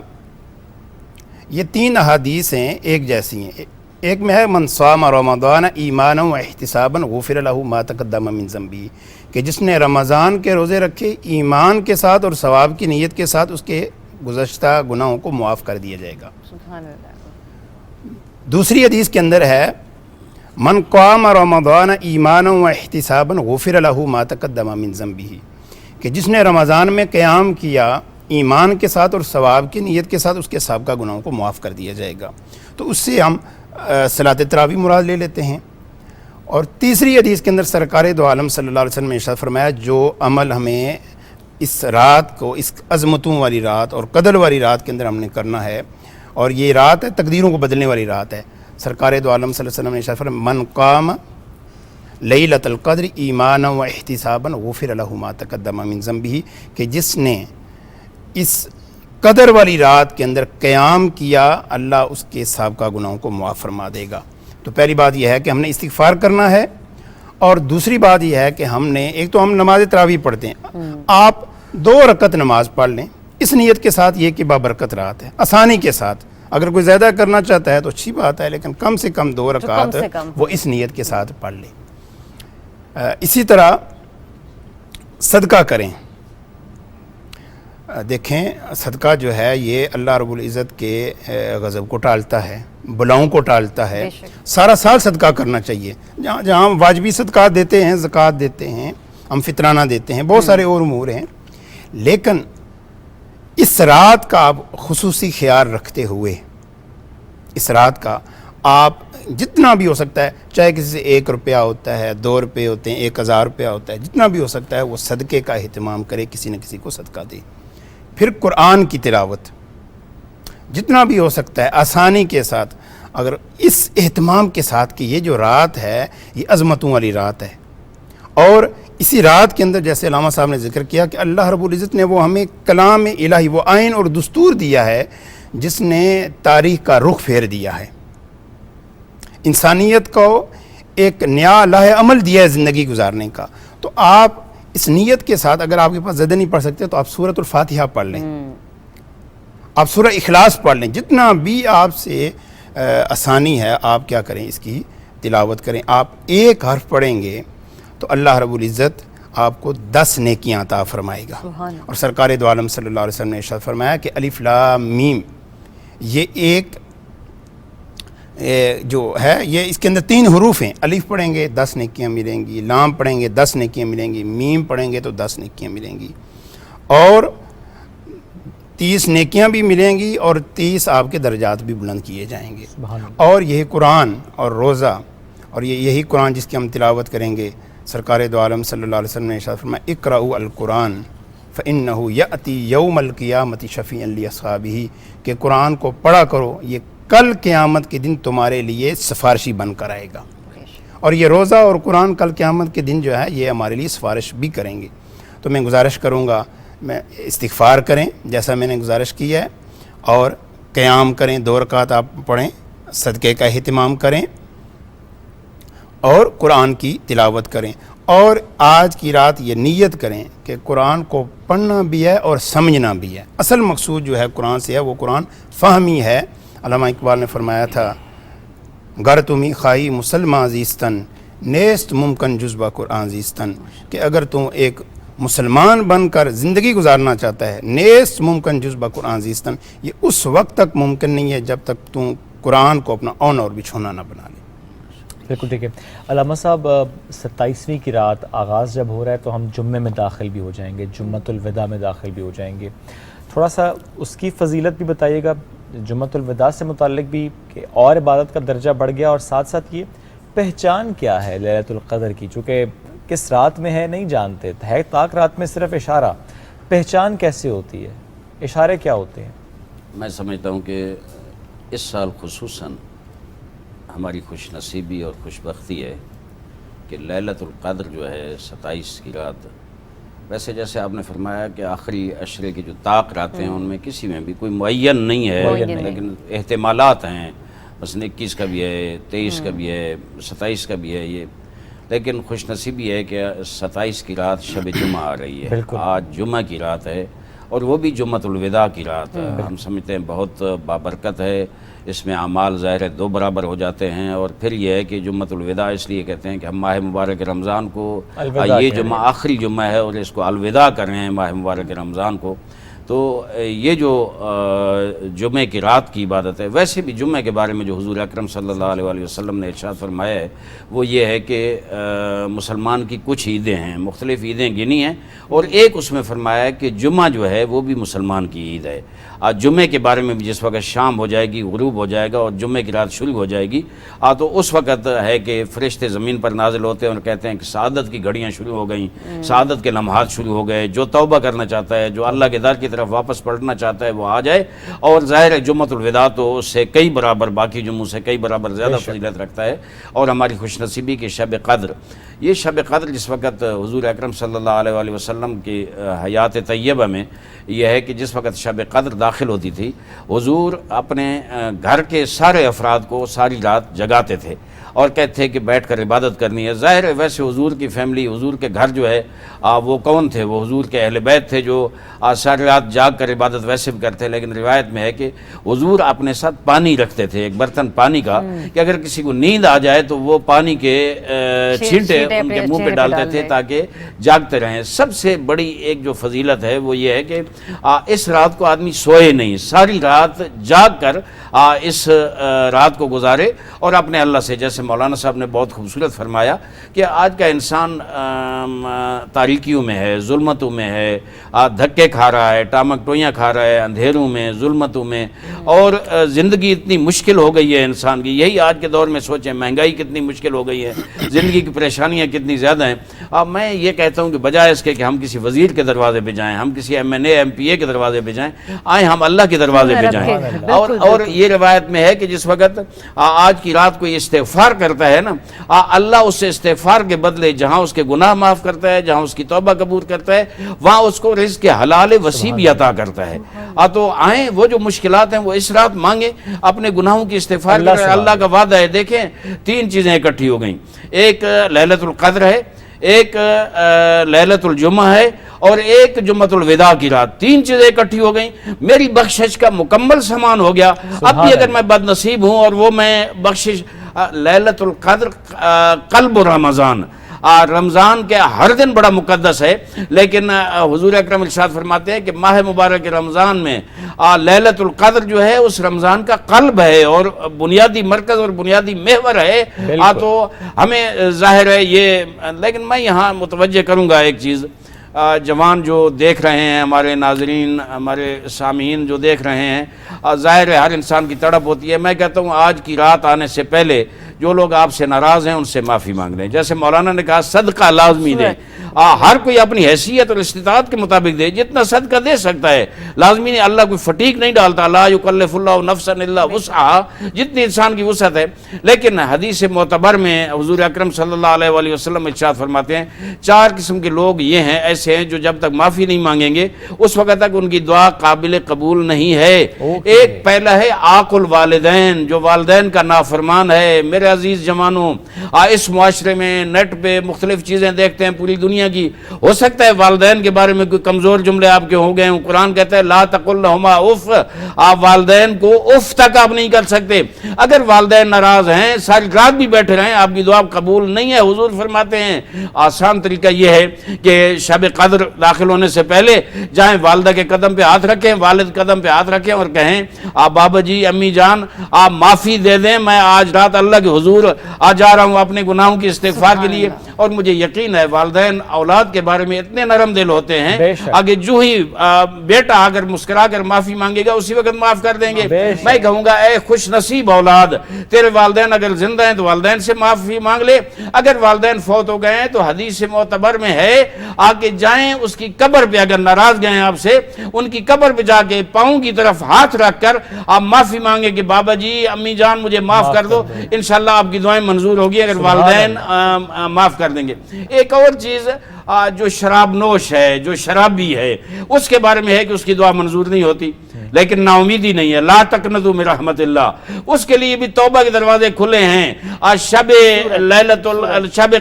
یہ 3 احادیث ہیں ایک جیسی ہیں، ایک میں ہے من صام رمضان ایمانا و احتسابا غفر له ما تقدم من ذنبہ، کہ جس نے رمضان کے روزے رکھے ایمان کے ساتھ اور ثواب کی نیت کے ساتھ اس کے گزشتہ گناہوں کو معاف کر دیا جائے گا۔ سبحان اللہ۔ دوسری حدیث کے اندر ہے من قام رمضان ایمانا و احتسابا غفر له ما تقدم من ذنبہ، کہ جس نے رمضان میں قیام کیا ایمان کے ساتھ اور ثواب کی نیت کے ساتھ اس کے سابقہ گناہوں کو معاف کر دیا جائے گا۔ تو اس سے ہم صلاۃ تراویح مراد لے لیتے ہیں۔ اور تیسری حدیث کے اندر سرکار دو عالم صلی اللہ علیہ وسلم نے ارشاد فرمایا جو عمل ہمیں اس رات کو، اس عظمتوں والی رات اور قدر والی رات کے اندر ہم نے کرنا ہے، اور یہ رات ہے تقدیروں کو بدلنے والی رات ہے، سرکار دو عالم صلی اللہ علیہ وسلم نے ارشاد فرمایا من قام لیلۃ القدر ایمانا و احتسابا غفر له ما تقدم من ذنبہ، کہ جس نے اس قدر والی رات کے اندر قیام کیا اللہ اس کے سابقہ گناہوں کو معاف فرما دے گا۔ تو پہلی بات یہ ہے کہ ہم نے استغفار کرنا ہے، اور دوسری بات یہ ہے کہ ہم نے ایک تو ہم نماز تراویح پڑھتے ہیں، آپ 2 رکعت نماز پڑھ لیں اس نیت کے ساتھ یہ کہ بابرکت رات ہے، آسانی کے ساتھ۔ اگر کوئی زیادہ کرنا چاہتا ہے تو اچھی بات ہے، لیکن کم سے کم 2 رکعت وہ اس نیت کے ساتھ پڑھ لیں۔ اسی طرح صدقہ کریں۔ دیکھیں صدقہ جو ہے یہ اللہ رب العزت کے غضب کو ٹالتا ہے، بلاؤں کو ٹالتا ہے۔ سارا سال صدقہ کرنا چاہیے، جہاں ہم واجبی صدقات دیتے ہیں، زکوٰۃ دیتے ہیں، ہم فطرانہ دیتے ہیں، بہت سارے اور امور ہیں، لیکن اس رات کا آپ خصوصی خیال رکھتے ہوئے اس رات کا آپ جتنا بھی ہو سکتا ہے، چاہے کسی سے 1 روپیہ ہوتا ہے، 2 روپے ہوتے ہیں، 1000 روپیہ ہوتا ہے، جتنا بھی ہو سکتا ہے وہ صدقے کا اہتمام کرے، کسی نہ کسی کو صدقہ دے۔ پھر قرآن کی تلاوت جتنا بھی ہو سکتا ہے آسانی کے ساتھ، اگر اس اہتمام کے ساتھ کہ یہ جو رات ہے یہ عظمتوں والی رات ہے، اور اسی رات کے اندر جیسے علامہ صاحب نے ذکر کیا کہ اللہ رب العزت نے وہ ہمیں کلام الہی، وہ آئین اور دستور دیا ہے جس نے تاریخ کا رخ پھیر دیا ہے، انسانیت کو ایک نیا لاہ عمل دیا ہے زندگی گزارنے کا۔ تو آپ اس نیت کے ساتھ، اگر آپ کے پاس زیادہ نہیں پڑھ سکتے تو آپ سورۃ الفاتحہ پڑھ لیں، آپ سورہ اخلاص پڑھ لیں، جتنا بھی آپ سے آسانی ہے آپ کیا کریں، اس کی تلاوت کریں۔ آپ 1 حرف پڑھیں گے تو اللہ رب العزت آپ کو 10 نیکیاں عطا فرمائے گا۔ اور سرکار دو عالم صلی اللہ علیہ وسلم نے ارشاد فرمایا کہ الف لام میم، یہ ایک جو ہے یہ اس کے اندر 3 حروف ہیں، الف پڑھیں گے 10 نیکیاں ملیں گی، لام پڑھیں گے 10 نیکیاں ملیں گی، میم پڑھیں گے تو 10 نیکیاں ملیں گی، اور 30 نیکیاں بھی ملیں گی، اور 30 آپ کے درجات بھی بلند کیے جائیں گے۔ اور یہی قرآن اور روزہ، اور یہی قرآن جس کی ہم تلاوت کریں گے، سرکار دو عالم صلی اللہ علیہ وسلم نے ارشاد فرمایا اقرؤوا القرآن فإنہ یأتی یوم القیامۃ شفیعا لأصحابہ، کہ قرآن کو پڑھا کرو، یہ کل قیامت کے دن تمہارے لیے سفارشی بن کر آئے گا۔ اور یہ روزہ اور قرآن کل قیامت کے دن جو ہے یہ ہمارے لیے سفارش بھی کریں گے۔ تو میں گزارش کروں گا، میں استغفار کریں جیسا میں نے گزارش کی ہے، اور قیام کریں، 2 رکعت آپ پڑھیں، صدقے کا اہتمام کریں، اور قرآن کی تلاوت کریں، اور آج کی رات یہ نیت کریں کہ قرآن کو پڑھنا بھی ہے اور سمجھنا بھی ہے۔ اصل مقصود جو ہے قرآن سے ہے وہ قرآن فہمی ہے۔ علامہ اقبال نے فرمایا تھا گر تمی خائی مسلمان زیستن نیست ممکن جزبہ قرآن زیستن، کہ اگر تم ایک مسلمان بن کر زندگی گزارنا چاہتا ہے، نیست ممکن جزبہ قرآن زیستن، یہ اس وقت تک ممکن نہیں ہے جب تک تم قرآن کو اپنا اون اور بچھونا نہ بنا لے۔ بالکل ٹھیک ہے علامہ صاحب، 27ویں کی رات آغاز جب ہو رہا ہے تو ہم جمعے میں داخل بھی ہو جائیں گے، جمعۃ الوداع میں داخل بھی ہو جائیں گے، تھوڑا سا اس کی فضیلت بھی بتائیے گا جمعۃ الوداع سے متعلق بھی، کہ اور عبادت کا درجہ بڑھ گیا، اور ساتھ ساتھ یہ پہچان کیا ہے لیلۃ القدر کی، چونکہ کس رات میں ہے نہیں جانتے، ہے طاق رات میں صرف اشارہ، پہچان کیسے ہوتی ہے، اشارے کیا ہوتے ہیں؟ میں سمجھتا ہوں کہ اس سال خصوصاً ہماری خوش نصیبی اور خوش بختی ہے کہ لیلۃ القدر جو ہے 27 کی رات، ویسے جیسے آپ نے فرمایا کہ آخری عشرے کی جو طاق راتیں ہیں ان میں کسی میں بھی کوئی معین نہیں ہے، لیکن احتمالات ہیں، مثلا 21 کا بھی ہے، 23 کا بھی ہے، 27 کا بھی ہے یہ، لیکن خوش نصیبی ہے کہ 27 کی رات شب جمعہ آ رہی ہے، آج جمعہ کی رات ہے، اور وہ بھی جمعۃ الوداع کی رات ہے۔ ہم سمجھتے ہیں بہت بابرکت ہے، اس میں اعمال ظاہر 2 برابر ہو جاتے ہیں، اور پھر یہ ہے کہ جمعۃ الوداع اس لیے کہتے ہیں کہ ہم ماہ مبارک رمضان کو یہ جمعہ آخری جمعہ ہے اور اس کو الوداع کر رہے ہیں ماہ مبارک رمضان کو، تو یہ جو جمعے کی رات کی عبادت ہے، ویسے بھی جمعے کے بارے میں جو حضور اکرم صلی اللہ علیہ وآلہ وسلم نے ارشاد فرمایا ہے وہ یہ ہے کہ مسلمان کی کچھ عیدیں ہیں، مختلف عیدیں گنی ہیں، اور ایک اس میں فرمایا ہے کہ جمعہ جو ہے وہ بھی مسلمان کی عید ہے۔ آج جمعے کے بارے میں بھی جس وقت شام ہو جائے گی، غروب ہو جائے گا اور جمعے کی رات شروع ہو جائے گی، تو اس وقت ہے کہ فرشتے زمین پر نازل ہوتے ہیں اور کہتے ہیں کہ سعادت کی گھڑیاں شروع ہو گئیں، سعادت کے لمحات شروع ہو گئے، جو توبہ کرنا چاہتا ہے، جو اللہ کے در کی طرف واپس پلٹنا چاہتا ہے وہ آ جائے، اور ظاہر ہے جمعۃ الوداع تو اس سے کئی برابر، باقی جمعوں سے کئی برابر زیادہ فضیلت رکھتا ہے، اور ہماری خوش نصیبی کی شب قدر، یہ شب قدر جس وقت حضور اکرم صلی اللہ علیہ وآلہ وسلم کی حیات طیبہ میں یہ ہے کہ جس وقت شب قدر داخل ہوتی تھی، حضور اپنے گھر کے سارے افراد کو ساری رات جگاتے تھے اور کہتے تھے کہ بیٹھ کر عبادت کرنی ہے۔ ظاہر ہے ویسے حضور کی فیملی، حضور کے گھر جو ہے وہ کون تھے؟ وہ حضور کے اہل بیت تھے جو ساری رات جاگ کر عبادت ویسے بھی کرتے، لیکن روایت میں ہے کہ حضور اپنے ساتھ پانی رکھتے تھے، ایک برتن پانی کا، کہ اگر کسی کو نیند آ جائے تو وہ پانی کے چھینٹے ان کے منہ پہ ڈالتے تھے تاکہ جاگتے رہیں۔ سب سے بڑی ایک جو فضیلت ہے وہ یہ ہے کہ اس رات کو آدمی سوئے نہیں، ساری رات جاگ کر اس رات کو گزارے اور اپنے اللہ سے، جیسے مولانا صاحب نے بہت خوبصورت فرمایا کہ آج کا انسان تاریکیوں میں ہے، ظلمتوں میں ہے، دھکے کھا رہا ہے، ٹامک ٹوئیاں کھا رہا ہے، اندھیروں میں، ظلمتوں میں، اور زندگی اتنی مشکل ہو گئی ہے انسان کی۔ یہی آج کے دور میں سوچیں، مہنگائی کتنی مشکل ہو گئی ہے، زندگی کی پریشانیاں کتنی زیادہ ہیں۔ اب میں یہ کہتا ہوں کہ بجائے اس کے کہ ہم کسی وزیر کے دروازے پہ جائیں، ہم کسی MNA MPA کے دروازے پہ جائیں، آئیں ہم اللہ کے دروازے پہ جائیں۔ اور یہ روایت میں ہے کہ جس وقت آج کی رات کو یہ استغفار کرتا ہے نا، اللہ اس سے استغفار کے بدلے جہاں اس کے گناہ معاف کرتا ہے، جہاں اس کی توبہ قبول کرتا ہے، وہاں اس کو رزق حلال وسیع بھی عطا کرتا ہے۔ تو آئیں، وہ جو مشکلات ہیں وہ اس رات مانگیں، اپنے گناہوں کی استغفار کریں، اللہ کا وعدہ ہے۔ دیکھیں 3 چیزیں اکٹھی ہو گئیں، ایک لیلۃ القدر ہے، ایک لیلۃ الجمعہ ہے، اور ایک جمعۃ الوداع کی رات، 3 چیزیں اکٹھی ہو گئیں، میری بخشش کا مکمل سامان ہو گیا۔ اب بھی اگر میں بد نصیب ہوں اور وہ میں بخشش، لیلۃ القدر قلب رمضان، رمضان کے ہر دن بڑا مقدس ہے، لیکن حضور اکرم ارشاد فرماتے ہیں کہ ماہ مبارک رمضان میں لیلۃ القدر جو ہے اس رمضان کا قلب ہے اور بنیادی مرکز اور بنیادی محور ہے۔ تو ہمیں ظاہر ہے یہ، لیکن میں یہاں متوجہ کروں گا ایک چیز، جوان جو دیکھ رہے ہیں، ہمارے ناظرین، ہمارے سامعین جو دیکھ رہے ہیں، ظاہر ہے ہر انسان کی تڑپ ہوتی ہے۔ میں کہتا ہوں آج کی رات آنے سے پہلے جو لوگ آپ سے ناراض ہیں ان سے معافی مانگ لیں، جیسے مولانا نے کہا صدقہ لازمی دیں، ہر کوئی اپنی حیثیت اور استطاعت کے مطابق دے، جتنا صدقہ دے سکتا ہے، لازمی نہیں، اللہ کوئی فٹیک نہیں ڈالتا، لا یکلف اللہ نفسا الا وسعہا، جتنی انسان کی وسعت ہے۔ لیکن حدیث معتبر میں حضور اکرم صلی اللہ علیہ وآلہ وسلم ارشاد فرماتے ہیں 4 قسم کے لوگ یہ ہیں، ایسے ہیں جو جب تک معافی نہیں مانگیں گے اس وقت تک ان کی دعا قابل قبول نہیں ہے۔ ایک پہلا ہے عاق الوالدین، جو والدین کا نافرمان ہے، میرے عزیز جوانوں اس معاشرے میں نیٹ پہ مختلف چیزیں دیکھتے ہیں پوری دنیا کی. ہو سکتا ہے والدین کے بارے میں کوئی کمزور جملے آپ کے ہو گئے ہوں. قرآن کہتا ہے لا تقل لہما اف, آپ والدین کو اف تک آپ نہیں کر سکتے. اگر والدین ناراض ہیں ساری رات بھی بیٹھے رہیں آپ کی دعا قبول نہیں ہے. حضور فرماتے ہیں آسان طریقہ یہ ہے کہ شب قدر داخل ہونے سے پہلے جائیں والدہ کے قدم پہ ہاتھ رکھیں, والد قدم پہ ہاتھ رکھیں اور کہیں آپ بابا جی امی جان آپ معافی دے دیں, میں آج رات اللہ کے حضور آ جا رہا ہوں اپنے گناہوں کی استغفار کے لیے. اور مجھے یقین ہے والدین اولاد کے بارے میں اتنے نرم دل ہوتے ہیں آگے جو ہی بیٹا اگر مسکرا کر معافی مانگے گا اسی وقت معاف کر دیں گے. میں کہوں گا اے خوش نصیب اولاد, تیرے والدین اگر زندہ ہیں تو والدین سے معافی مانگ لے, اگر والدین فوت ہو گئے ہیں تو حدیث معتبر میں ہے آگے جائیں اس کی قبر پہ, اگر ناراض گئے ہیں آپ سے ان کی قبر پہ جا کے پاؤں کی طرف ہاتھ رکھ کر آپ معافی مانگے کہ بابا جی امی جان مجھے معاف کر دو, انشاءاللہ آپ کی دعائیں منظور ہوگی اگر والدین معاف کر دیں گے. ایک اور چیز جو شراب نوش ہے, جو شرابی ہے, اس کے بارے میں ہے کہ اس کی دعا منظور نہیں ہوتی, لیکن نا امیدی نہیں ہے. لا تقنطوا من رحمت اللہ, اس کے لیے بھی توبہ کے دروازے کھلے ہیں. آج شب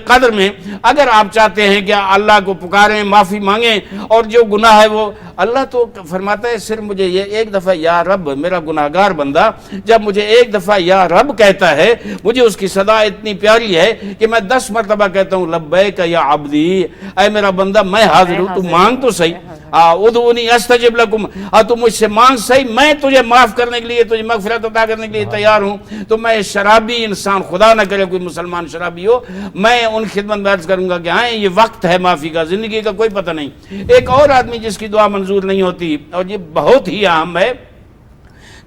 قدر میں اگر آپ چاہتے ہیں کہ اللہ کو پکاریں معافی مانگیں اور جو گناہ ہے وہ اللہ تو فرماتا ہے صرف مجھے یہ ایک دفعہ یا رب, میرا گناہگار بندہ جب مجھے ایک دفعہ یا رب کہتا ہے مجھے اس کی صدا اتنی پیاری ہے کہ میں 10 مرتبہ کہتا ہوں لبیک یا عبدی, اے میرا بندہ میں حاضر ہوں, تو مانگ تو صحیح. ادعونی استجب لکم, تو مجھ سے مانگ صحیح, میں تجھے معاف کرنے کے لیے, تجھے مغفرت عطا کرنے کے لیے تیار ہوں. تو میں شرابی انسان, خدا نہ کرے کوئی مسلمان شرابی ہو, میں ان خدمت میں عرض کروں گا کہ ہاں یہ وقت ہے معافی کا, زندگی کا کوئی پتہ نہیں. ایک اور آدمی جس کی دعا منظور نہیں ہوتی اور یہ بہت ہی اہم ہے,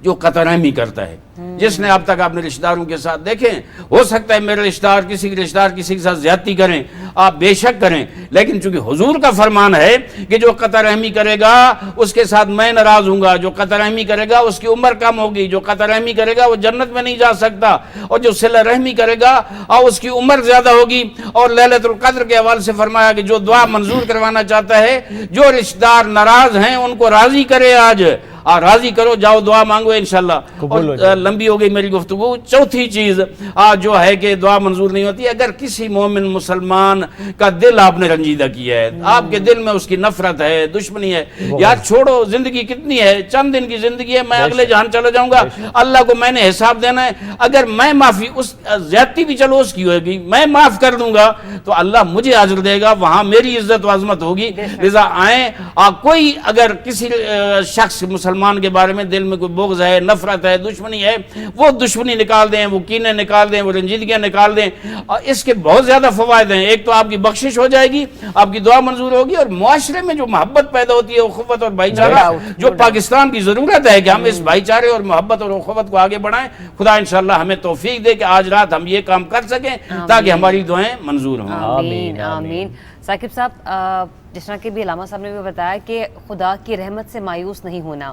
جو قطع رحمی کرتا ہے. جس نے اب تک اپنے رشتہ داروں کے ساتھ دیکھیں, ہو سکتا ہے میرے رشتہ دار کسی کے ساتھ زیادتی کریں, آپ بے شک کریں, لیکن چونکہ حضور کا فرمان ہے کہ جو قطع رحمی کرے گا اس کے ساتھ میں ناراض ہوں گا, جو قطع رحمی کرے گا اس کی عمر کم ہوگی, جو قطع رحمی کرے گا وہ جنت میں نہیں جا سکتا, اور جو صلہ رحمی کرے گا اس کی عمر زیادہ ہوگی. اور لیلۃ القدر کے حوالے سے فرمایا کہ جو دعا منظور کروانا چاہتا ہے, جو رشتہ دار ناراض ہیں ان کو راضی کرے, آج راضی کرو, جاؤ دعا مانگو انشاءاللہ. اور لمبی ہو گئی میری گفتگو. چوتھی چیز جو ہے کہ دعا منظور نہیں ہوتی, اگر کسی مومن مسلمان کا دل آپ نے رنجیدہ کیا ہے, آپ کے دل میں اس کی نفرت ہے, دشمنی ہے, یار چھوڑو, زندگی کتنی ہے, چند دن کی زندگی ہے, میں اگلے جہان چلا جاؤں گا, اللہ کو میں نے حساب دینا ہے. اگر میں معافی, اس زیادتی بھی چلو اس کی ہوگی, میں معاف کر دوں گا تو اللہ مجھے اجر دے گا, وہاں میری عزت و عظمت ہوگی. لذا آئیں, کوئی اگر کسی شخص مسلمان کے بارے میں دل میں کوئی بغض ہے, نفرت ہے, دشمنی ہے, وہ دشمنی نکال دیں, وہ کینے نکال دیں, وہ رنجیدگیاں نکال دیں. اور اس کے بہت زیادہ فوائد ہیں. ایک تو آپ کی بخشش ہو جائے گی, آپ کی دعا منظور ہوگی, اور معاشرے میں جو محبت پیدا ہوتی ہے, اخوت اور بھائی چارہ, جو پاکستان کی ضرورت ہے کہ ہم اس بھائی چارے اور محبت اور اخوت کو آگے بڑھائیں. خدا انشاءاللہ ہمیں توفیق دے کہ آج رات ہم یہ کام کر سکیں تاکہ ہماری دعائیں منظور ہوں. آمین آمین. ثاقب صاحب, جس طرح کہ بھی علامہ صاحب نے بھی بتایا کہ خدا کی رحمت سے مایوس نہیں ہونا.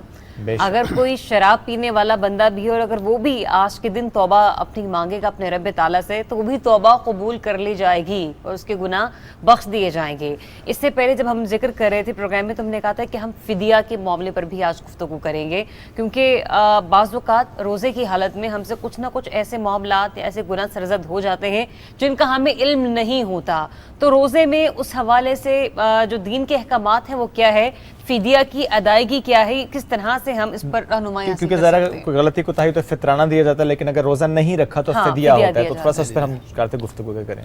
اگر کوئی شراب پینے والا بندہ بھی ہے اور اگر وہ بھی آج کے دن توبہ اپنی مانگے گا اپنے رب تعالیٰ سے, تو وہ بھی توبہ قبول کر لی جائے گی اور اس کے گناہ بخش دیے جائیں گے. اس سے پہلے جب ہم ذکر کر رہے تھے پروگرام میں, تو ہم نے کہا تھا کہ ہم فدیہ کے معاملے پر بھی آج گفتگو کریں گے, کیونکہ بعض اوقات روزے کی حالت میں ہم سے کچھ نہ کچھ ایسے معاملات یا ایسے گناہ سرزد ہو جاتے ہیں جن کا ہمیں علم نہیں ہوتا. تو روزے میں اس حوالے سے جو دین کے احکامات ہیں وہ کیا ہے, فدیہ کی ادائیگی کیا ہے, کس طرح سے ہم اس پر رہنمائی حاصل کر سکتے ہیں. کیونکہ کوئی غلطی کوتاہی تو فطرانہ دیا جاتا ہے, لیکن اگر روزہ نہیں رکھا تو فدیہ ہوتا ہے, تو تھوڑا سا اس پر ہم کرتے گفتگو کریں.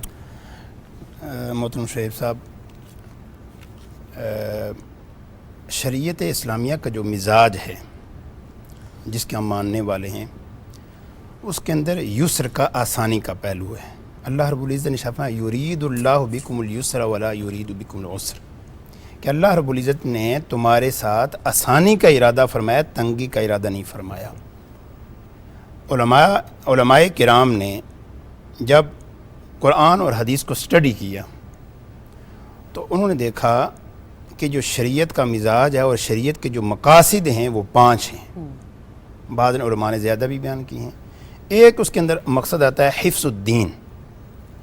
محترم شعیب صاحب, شریعت اسلامیہ کا جو مزاج ہے جس کے ہم ماننے والے ہیں, اس کے اندر یسر کا, آسانی کا پہلو ہے. اللہ رب العزت نے فرمایا یرید اللہ بکم اليسر ولا یرید بکم العسر, کہ اللہ رب العزت نے تمہارے ساتھ آسانی کا ارادہ فرمایا, تنگی کا ارادہ نہیں فرمایا. علماء کرام نے جب قرآن اور حدیث کو سٹڈی کیا تو انہوں نے دیکھا کہ جو شریعت کا مزاج ہے اور شریعت کے جو مقاصد ہیں وہ 5 ہیں. بعض علماء نے زیادہ بھی بیان کی ہیں. ایک اس کے اندر مقصد آتا ہے حفظ الدین,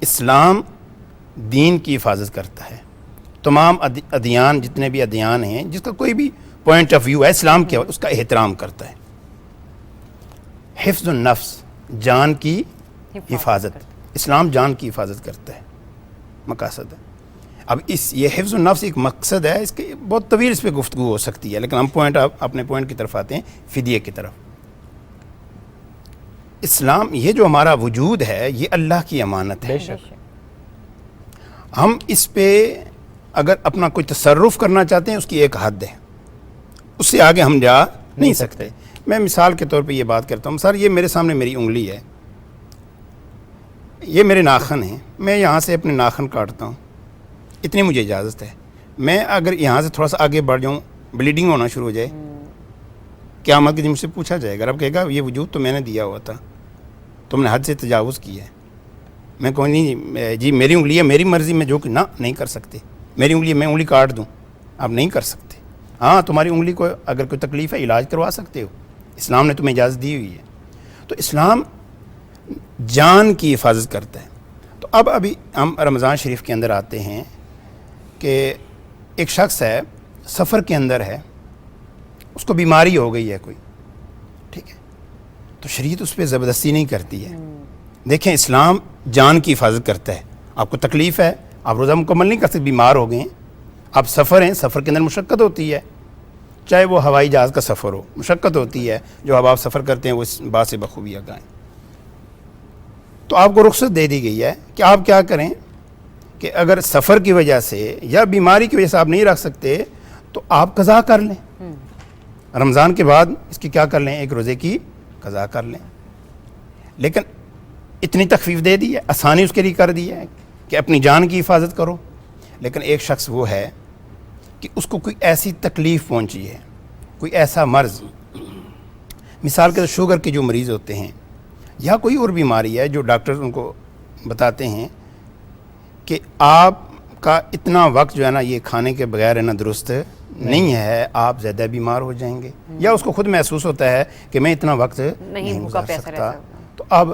اسلام دین کی حفاظت کرتا ہے. تمام ادیان, جتنے بھی ادیان ہیں, جس کا کوئی بھی پوائنٹ آف ویو ہے اسلام کے, اس کا احترام کرتا ہے. حفظ النفس, جان کی حفاظت. اسلام جان کی حفاظت کرتا ہے, مقاصد ہے. اب یہ حفظ النفس ایک مقصد ہے, اس کے بہت طویل اس پہ گفتگو ہو سکتی ہے, لیکن ہم اپنے پوائنٹ کی طرف آتے ہیں, فدیے کی طرف. اسلام, یہ جو ہمارا وجود ہے یہ اللہ کی امانت ہے. ہم اس پہ اگر اپنا کوئی تصرف کرنا چاہتے ہیں اس کی ایک حد ہے, اس سے آگے ہم جا نہیں سکتے. میں مثال کے طور پہ یہ بات کرتا ہوں, سر یہ میرے سامنے میری انگلی ہے, یہ میرے ناخن ہیں, میں یہاں سے اپنے ناخن کاٹتا ہوں, اتنی مجھے اجازت ہے. میں اگر یہاں سے تھوڑا سا آگے بڑھ جاؤں, بلیڈنگ ہونا شروع ہو جائے, قیامت کے دن مجھ سے پوچھا جائے گا, رب کہے گا یہ وجود تو میں نے دیا ہوا تھا, تم نے حد سے تجاوز کیا ہے. میں کہوں نہیں جی میری انگلی ہے, میری مرضی میں جو کہ نہ نہیں کر سکتے, میری انگلی ہے, میں انگلی کاٹ دوں, آپ نہیں کر سکتے. ہاں تمہاری انگلی کو اگر کوئی تکلیف ہے علاج کروا سکتے ہو, اسلام نے تمہیں اجازت دی ہوئی ہے. تو اسلام جان کی حفاظت کرتا ہے. تو ابھی ہم رمضان شریف کے اندر آتے ہیں کہ ایک شخص ہے, سفر کے اندر ہے, اس کو بیماری ہو گئی ہے کوئی, ٹھیک ہے, تو شریعت اس پہ زبردستی نہیں کرتی ہے. دیکھیں اسلام جان کی حفاظت کرتا ہے. آپ کو تکلیف ہے, آپ روزہ مکمل نہیں کر سکتے, بیمار ہو گئے ہیں, آپ سفر ہیں, سفر کے اندر مشقت ہوتی ہے, چاہے وہ ہوائی جہاز کا سفر ہو, مشقت ہوتی ہے, جو اب آپ سفر کرتے ہیں وہ اس بات سے بخوبی آگاہ ہیں. تو آپ کو رخصت دے دی گئی ہے کہ آپ کیا کریں کہ اگر سفر کی وجہ سے یا بیماری کی وجہ سے آپ نہیں رکھ سکتے تو آپ قضا کر لیں, رمضان کے بعد اس کی کیا کر لیں, ایک روزے کی قضا کر لیں. لیکن اتنی تخفیف دے دی ہے, آسانی اس کے لیے کر دی ہے کہ اپنی جان کی حفاظت کرو. لیکن ایک شخص وہ ہے کہ اس کو کوئی ایسی تکلیف پہنچی ہے, کوئی ایسا مرض, مثال کے شوگر کے جو مریض ہوتے ہیں یا کوئی اور بیماری ہے جو ڈاکٹر ان کو بتاتے ہیں کہ آپ کا اتنا وقت جو ہے نا یہ کھانے کے بغیر ہے نا درست نہیں ہے, آپ زیادہ بیمار ہو جائیں گے, یا اس کو خود محسوس ہوتا ہے کہ میں اتنا وقت نہیں گزار سکتا, تو اب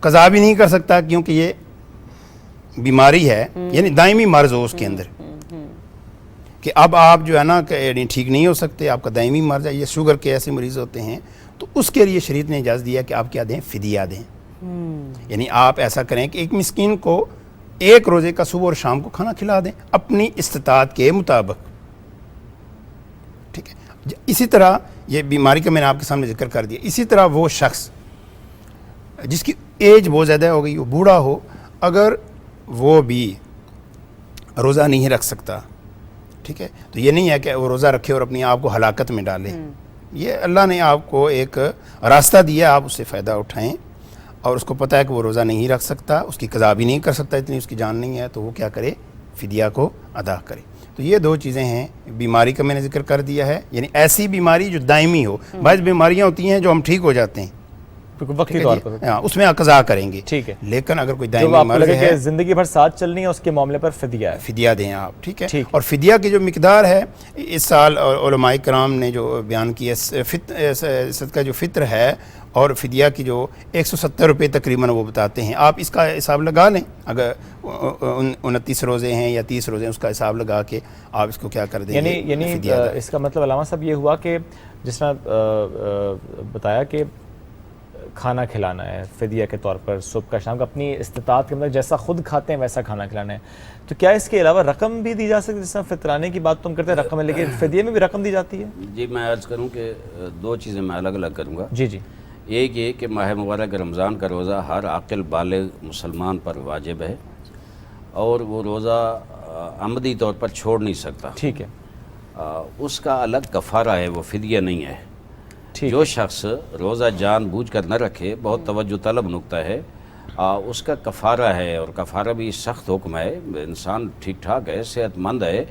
قضا بھی نہیں کر سکتا کیونکہ یہ بیماری ہے, یعنی دائمی مرض ہو اس کے اندر, کہ اب آپ جو ہے نا ٹھیک نہیں ہو سکتے, آپ کا دائمی مرض ہے. یہ شوگر کے ایسے مریض ہوتے ہیں, تو اس کے لیے شریعت نے اجازت دیا کہ آپ کیا دیں, فدیہ دیں. یعنی آپ ایسا کریں کہ ایک مسکین کو ایک روزے کا صبح اور شام کو کھانا کھلا دیں اپنی استطاعت کے مطابق, ٹھیک ہے. اسی طرح یہ بیماری کا میں نے آپ کے سامنے ذکر کر دیا. اسی طرح وہ شخص جس کی ایج بہت زیادہ ہو گئی, وہ بوڑھا ہو, اگر وہ بھی روزہ نہیں رکھ سکتا, ٹھیک ہے, تو یہ نہیں ہے کہ وہ روزہ رکھے اور اپنی آپ کو ہلاکت میں ڈالے. یہ اللہ نے آپ کو ایک راستہ دیا, آپ اس سے فائدہ اٹھائیں, اور اس کو پتہ ہے کہ وہ روزہ نہیں رکھ سکتا, اس کی قضا بھی نہیں کر سکتا, اتنی اس کی جان نہیں ہے, تو وہ کیا کرے, فدیہ کو ادا کرے. تو یہ دو چیزیں ہیں. بیماری کا میں نے ذکر کر دیا ہے, یعنی ایسی بیماری جو دائمی ہو. بعض بیماریاں ہوتی ہیں جو ہم ٹھیک ہو جاتے ہیں وقتی طور پر, اس میں قضا کریں گے, ٹھیک ہے, لیکن اگر کوئی دائمی مرض ہے زندگی بھر ساتھ چلنی ہے, اس کے معاملے پر فدیہ ہے, فدیہ دیں آپ, ٹھیک ہے. اور فدیہ کی جو مقدار ہے, اس سال علماء کرام نے جو بیان کی ہے, صدقہ جو فطر ہے اور فدیہ کی جو 170 روپے تقریباً وہ بتاتے ہیں. آپ اس کا حساب لگا لیں, اگر 29 روزے ہیں یا 30 روزے ہیں, اس کا حساب لگا کے آپ اس کو کیا کر دیں گے. یعنی اس کا مطلب علامہ صاحب یہ ہوا کہ جس طرح بتایا کہ کھانا کھلانا ہے فدیہ کے طور پر, صبح کا شام کا, اپنی استطاعت کے اندر جیسا خود کھاتے ہیں ویسا کھانا کھلانا ہے. تو کیا اس کے علاوہ رقم بھی دی جا سکتی ہے, جس طرح فطرانے کی بات تم کرتے ہیں رقم ہے, لیکن فدیہ میں بھی رقم دی جاتی ہے؟ جی میں عرض کروں کہ دو چیزیں میں الگ الگ کروں گا. جی جی. ایک یہ کہ ماہ مبارک رمضان کا روزہ ہر عاقل بالغ مسلمان پر واجب ہے, اور وہ روزہ عمدی طور پر چھوڑ نہیں سکتا, ٹھیک ہے. اس کا الگ کفارہ ہے, وہ فدیہ نہیں ہے. جو شخص روزہ جان بوجھ کر نہ رکھے, بہت توجہ طلب نقطہ ہے, اس کا کفارہ ہے, اور کفارہ بھی سخت حکم ہے. انسان ٹھیک ٹھاک ہے, صحت مند ہے,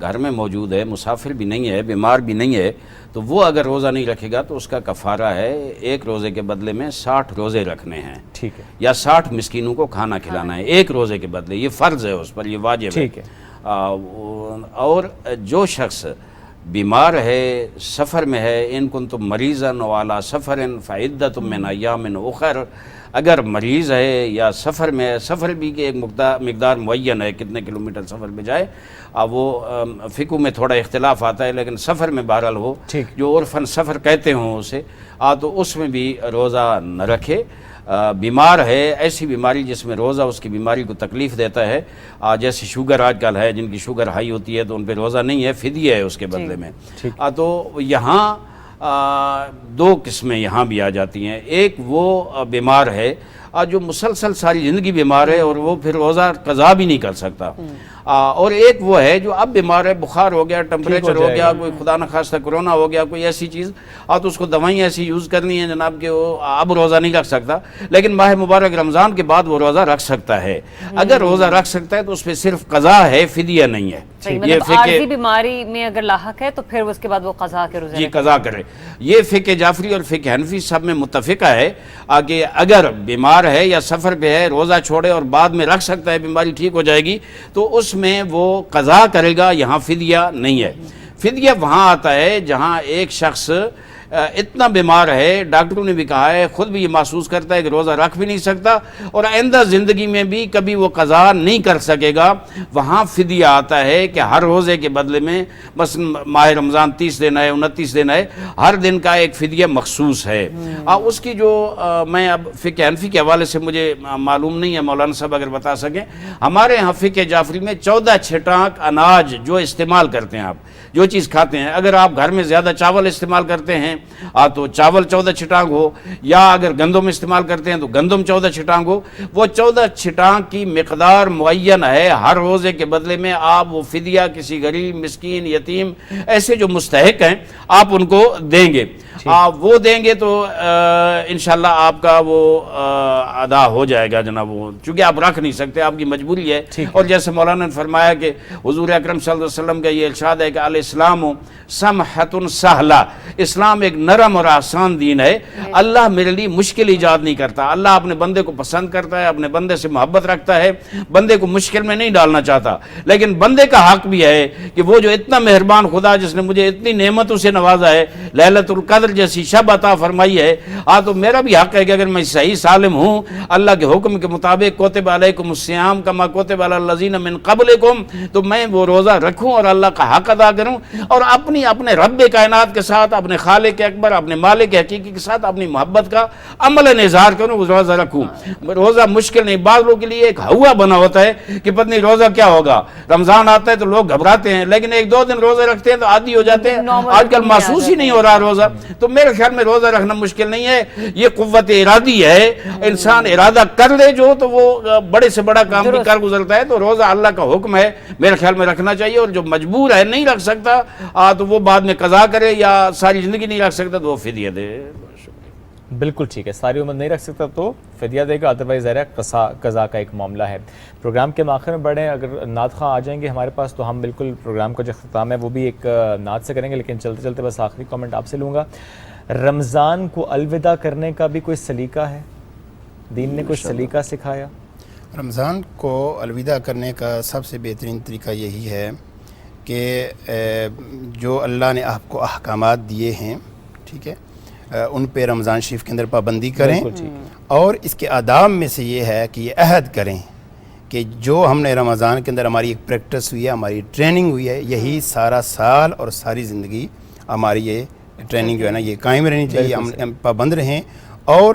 گھر میں موجود ہے, مسافر بھی نہیں ہے, بیمار بھی نہیں ہے, تو وہ اگر روزہ نہیں رکھے گا تو اس کا کفارہ ہے ایک روزے کے بدلے میں 60 روزے رکھنے ہیں, ٹھیک ہے, یا 60 مسکینوں کو کھانا کھلانا ہے ایک روزے کے بدلے. یہ فرض ہے اس پر, یہ واجب ہے, ٹھیک ہے. اور جو شخص بیمار ہے, سفر میں ہے, ان کنتم مریضا وعلی سفر فعدۃ من ایام اخر, اگر مریض ہے یا سفر میں ہے, سفر بھی کہ ایک مقدار معین ہے کتنے کلومیٹر سفر میں جائے, وہ فقہ میں تھوڑا اختلاف آتا ہے, لیکن سفر میں بہرحال ہو, جو عرفاً سفر کہتے ہوں اسے, تو اس میں بھی روزہ نہ رکھے. بیمار ہے، ایسی بیماری جس میں روزہ اس کی بیماری کو تکلیف دیتا ہے، جیسے شوگر آج کل ہے، جن کی شوگر ہائی ہوتی ہے تو ان پہ روزہ نہیں ہے، فدیہ ہے اس کے بدلے میں۔ تو یہاں دو قسمیں یہاں بھی آ جاتی ہیں، ایک وہ بیمار ہے جو مسلسل ساری زندگی بیمار ہے اور وہ پھر روزہ قضا بھی نہیں کر سکتا، اور ایک وہ ہے جو اب بیمار ہے، بخار ہو گیا، ٹمپریچر ہو گیا، کوئی خدا نخواستہ کرونا ہو گیا، کوئی ایسی چیز، تو اس کو دوائیں ایسی یوز کرنی ہیں جناب کہ وہ اب روزہ نہیں رکھ سکتا، لیکن ماہ مبارک رمضان کے بعد وہ روزہ رکھ سکتا ہے۔ اگر روزہ رکھ سکتا ہے تو اس پہ صرف قضا ہے، فدیہ نہیں ہے۔ یہ عارضی بیماری میں اگر لاحق ہے تو پھر اس کے بعد وہ قضا کے روزے قضا کرے۔ یہ فقہ جعفری اور فقہ حنفی سب میں متفقہ ہے کہ اگر بیمار ہے یا سفر پہ ہے، روزہ چھوڑے اور بعد میں رکھ سکتا ہے، بیماری ٹھیک ہو جائے گی تو اس میں وہ قضا کرے گا، یہاں فدیہ نہیں ہے۔ فدیہ وہاں آتا ہے جہاں ایک شخص اتنا بیمار ہے، ڈاکٹروں نے بھی کہا ہے، خود بھی یہ محسوس کرتا ہے کہ روزہ رکھ بھی نہیں سکتا اور آئندہ زندگی میں بھی کبھی وہ قضا نہیں کر سکے گا، وہاں فدیہ آتا ہے کہ ہر روزے کے بدلے میں مثلا ماہ رمضان 30 دن ہے، 29 دن ہے، ہر دن کا ایک فدیہ مخصوص ہے۔ اس کی جو میں اب فقہ حنفی کے حوالے سے مجھے معلوم نہیں ہے، مولانا صاحب اگر بتا سکیں، ہمارے ہاں فقہ جعفری میں 14 چھٹانک اناج جو استعمال کرتے ہیں، آپ جو چیز کھاتے ہیں، اگر آپ گھر میں زیادہ چاول استعمال کرتے ہیں تو چاول 14 چھٹانک ہو، یا اگر گندم استعمال کرتے ہیں تو گندم 14 چھٹانک ہو، وہ 14 چھٹانک کی مقدار معین ہے، ہر روزے کے بدلے میں آپ وہ فدیہ کسی غریب، مسکین، یتیم، ایسے جو مستحق ہیں آپ ان کو دیں گے، وہ دیں گے تو انشاءاللہ آپ کا وہ ادا ہو جائے گا جناب، وہ چونکہ آپ رکھ نہیں سکتے، آپ کی مجبوری ہے۔ اور جیسے مولانا نے فرمایا کہ حضور اکرم صلی اللہ علیہ وسلم کا یہ ارشاد ہے کہ الاسلام سمحۃ سہلہ، اسلام ایک نرم اور آسان دین ہے، اللہ میرے لیے مشکل ایجاد نہیں کرتا، اللہ اپنے بندے کو پسند کرتا ہے، اپنے بندے سے محبت رکھتا ہے، بندے کو مشکل میں نہیں ڈالنا چاہتا، لیکن بندے کا حق بھی ہے کہ وہ جو اتنا مہربان خدا جس نے مجھے اتنی نعمتوں سے نوازا ہے، لیلۃ القدر جیسی شب عطا فرمائی ہے، تو میرا بھی حق ہے کہ اگر میں صحیح سالم ہوں، اللہ کے حکم کے مطابق کتب علیکم الصیام کما کتب علی الذین من قبلکم، تو میں وہ روزہ رکھوں اور اللہ کا حق ادا کروں، اور اپنے رب کائنات کے ساتھ، اپنے خالق اکبر، اپنے مالک حقیقی کے ساتھ اپنی محبت کا عملاً اظہار کروں، روزہ رکھوں۔ روزہ مشکل نہیں، بعض لوگوں کے لیے ایک ہوا بنا ہوتا ہے کہ پتہ نہیں روزہ کیا ہوگا، رمضان آتا ہے تو لوگ گھبراتے ہیں، لیکن ایک دو دن روزے رکھتے ہیں تو عادی ہو جاتے ہیں، آج کل محسوس ہی نہیں ہو رہا روزہ۔ تو میرے خیال میں روزہ رکھنا مشکل نہیں ہے، یہ قوت ارادی ہے، انسان ارادہ کر لے جو تو وہ بڑے سے بڑا کام بھی کر گزرتا ہے، تو روزہ اللہ کا حکم ہے، میرے خیال میں رکھنا چاہیے، اور جو مجبور ہے نہیں رکھ سکتا تو وہ بعد میں قضا کرے، یا ساری زندگی نہیں رکھ سکتا تو وہ فدیہ دے۔ بالکل ٹھیک ہے، ساری عمر نہیں رکھ سکتا تو فدیہ دے گا، ادروائز ظاہر ہے قضا کا ایک معاملہ ہے۔ پروگرام کے آخر میں بڑھیں، اگر نعت خواں آ جائیں گے ہمارے پاس تو ہم بالکل پروگرام کا جو اختتام ہے وہ بھی ایک نعت سے کریں گے، لیکن چلتے چلتے بس آخری کامنٹ آپ سے لوں گا۔ رمضان کو الوداع کرنے کا بھی کوئی سلیقہ ہے؟ دین نے کوئی سلیقہ سکھایا؟ رمضان کو الوداع کرنے کا سب سے بہترین طریقہ یہی ہے کہ جو اللہ نے آپ کو احکامات دیے ہیں، ٹھیک ہے، ان پہ رمضان شریف کے اندر پابندی کریں، اور اس کے آداب میں سے یہ ہے کہ یہ عہد کریں کہ جو ہم نے رمضان کے اندر ہماری ایک پریکٹس ہوئی ہے، ہماری ٹریننگ ہوئی ہے، یہی سارا سال اور ساری زندگی ہماری یہ ٹریننگ جو ہے نا یہ قائم رہنی چاہیے، ہم پابند رہیں۔ اور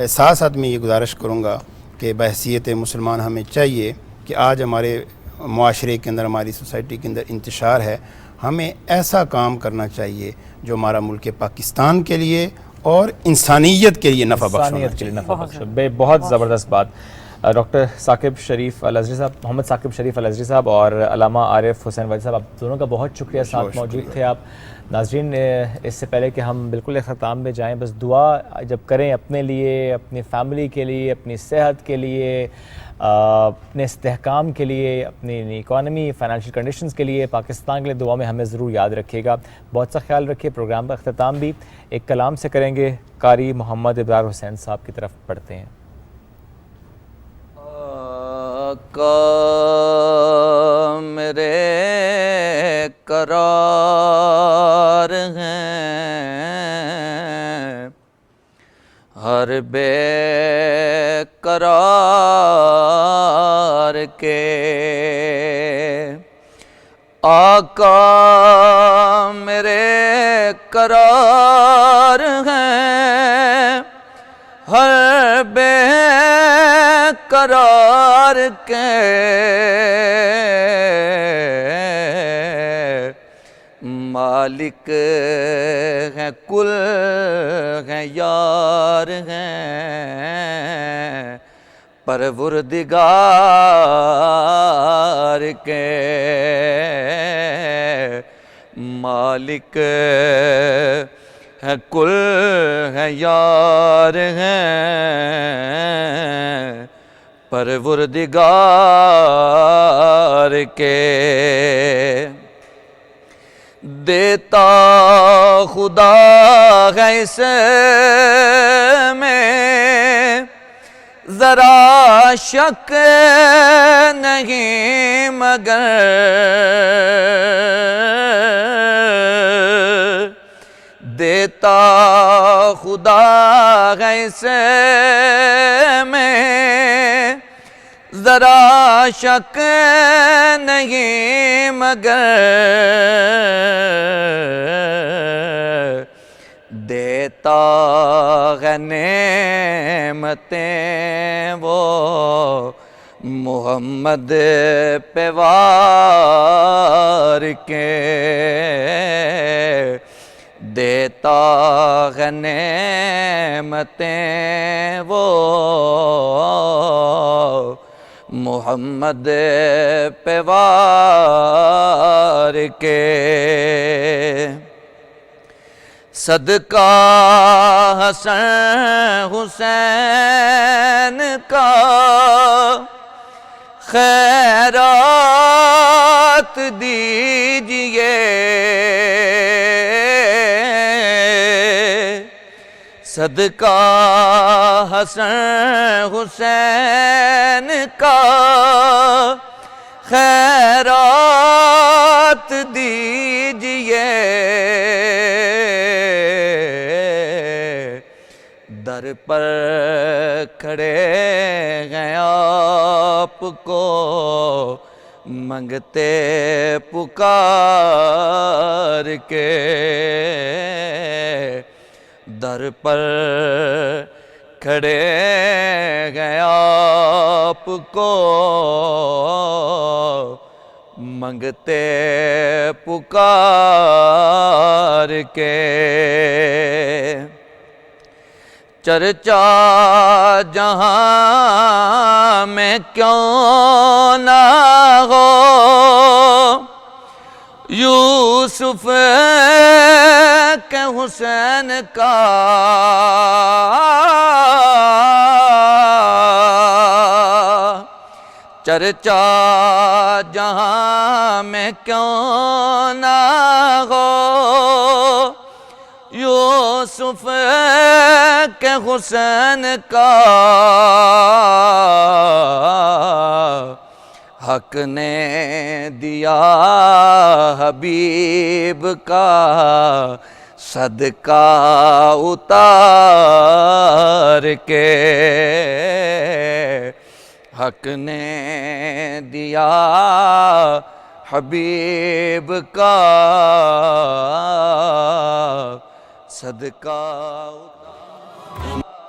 ساتھ ساتھ میں یہ گزارش کروں گا کہ بحیثیت مسلمان ہمیں چاہیے کہ آج ہمارے معاشرے کے اندر، ہماری سوسائٹی کے اندر انتشار ہے، ہمیں ایسا کام کرنا چاہیے جو ہمارا ملک پاکستان کے لیے اور انسانیت کے لیے نفع بخش ہونا چاہیے۔ بہت زبردست بات۔ ڈاکٹر ثاقب شریف الازہری صاحب، محمد ثاقب شریف الازہری صاحب اور علامہ عارف حسین وادی صاحب، آپ دونوں کا بہت شکریہ، ساتھ موجود تھے آپ۔ ناظرین، اس سے پہلے کہ ہم بالکل اختتام میں جائیں، بس دعا جب کریں اپنے لیے، اپنی فیملی کے لیے، اپنی صحت کے لیے، اپنے استحکام کے لیے، اپنی اکانومی، فائنینشیل کنڈیشنز کے لیے، پاکستان کے لیے دعا میں ہمیں ضرور یاد رکھیے گا۔ بہت سا خیال رکھیے۔ پروگرام کا اختتام بھی ایک کلام سے کریں گے، قاری محمد ابرار حسین صاحب کی طرف پڑھتے ہیں۔ آقا میرے قرار ہیں، ہر بے قرار کے آقا میرے قرار ہیں، ہر بے قرار کے مالک ہیں کل ہیں یار ہیں پروردگار کے مالک ہیں کل ہیں یار ہیں پروردگار کے دیتا خدا ہے اس میں ذرا شک نہیں مگر دیتا خدا ہے اس میں ذرا شک نہیں مگر دیتا ہے نعمتیں وہ محمد پہ وار کے دیتا ہے نعمتیں وہ محمد پہ وار کے صدقہ حسن حسین کا خیرات دیجئے صدقہ حسن حسین کا خیرات دیجئے در پر کھڑے ہیں آپ کو منگتے پکار کے در پر کھڑے ہیں آپ کو منگتے پکار کے چرچا جہاں میں کیوں نہ ہو یوسف کے حسین کا چرچا جہاں میں کیوں نہ ہو یوسف کے حسین کا حق نے دیا حبیب کا صدقہ اتار کے حق نے دیا حبیب کا صدقہ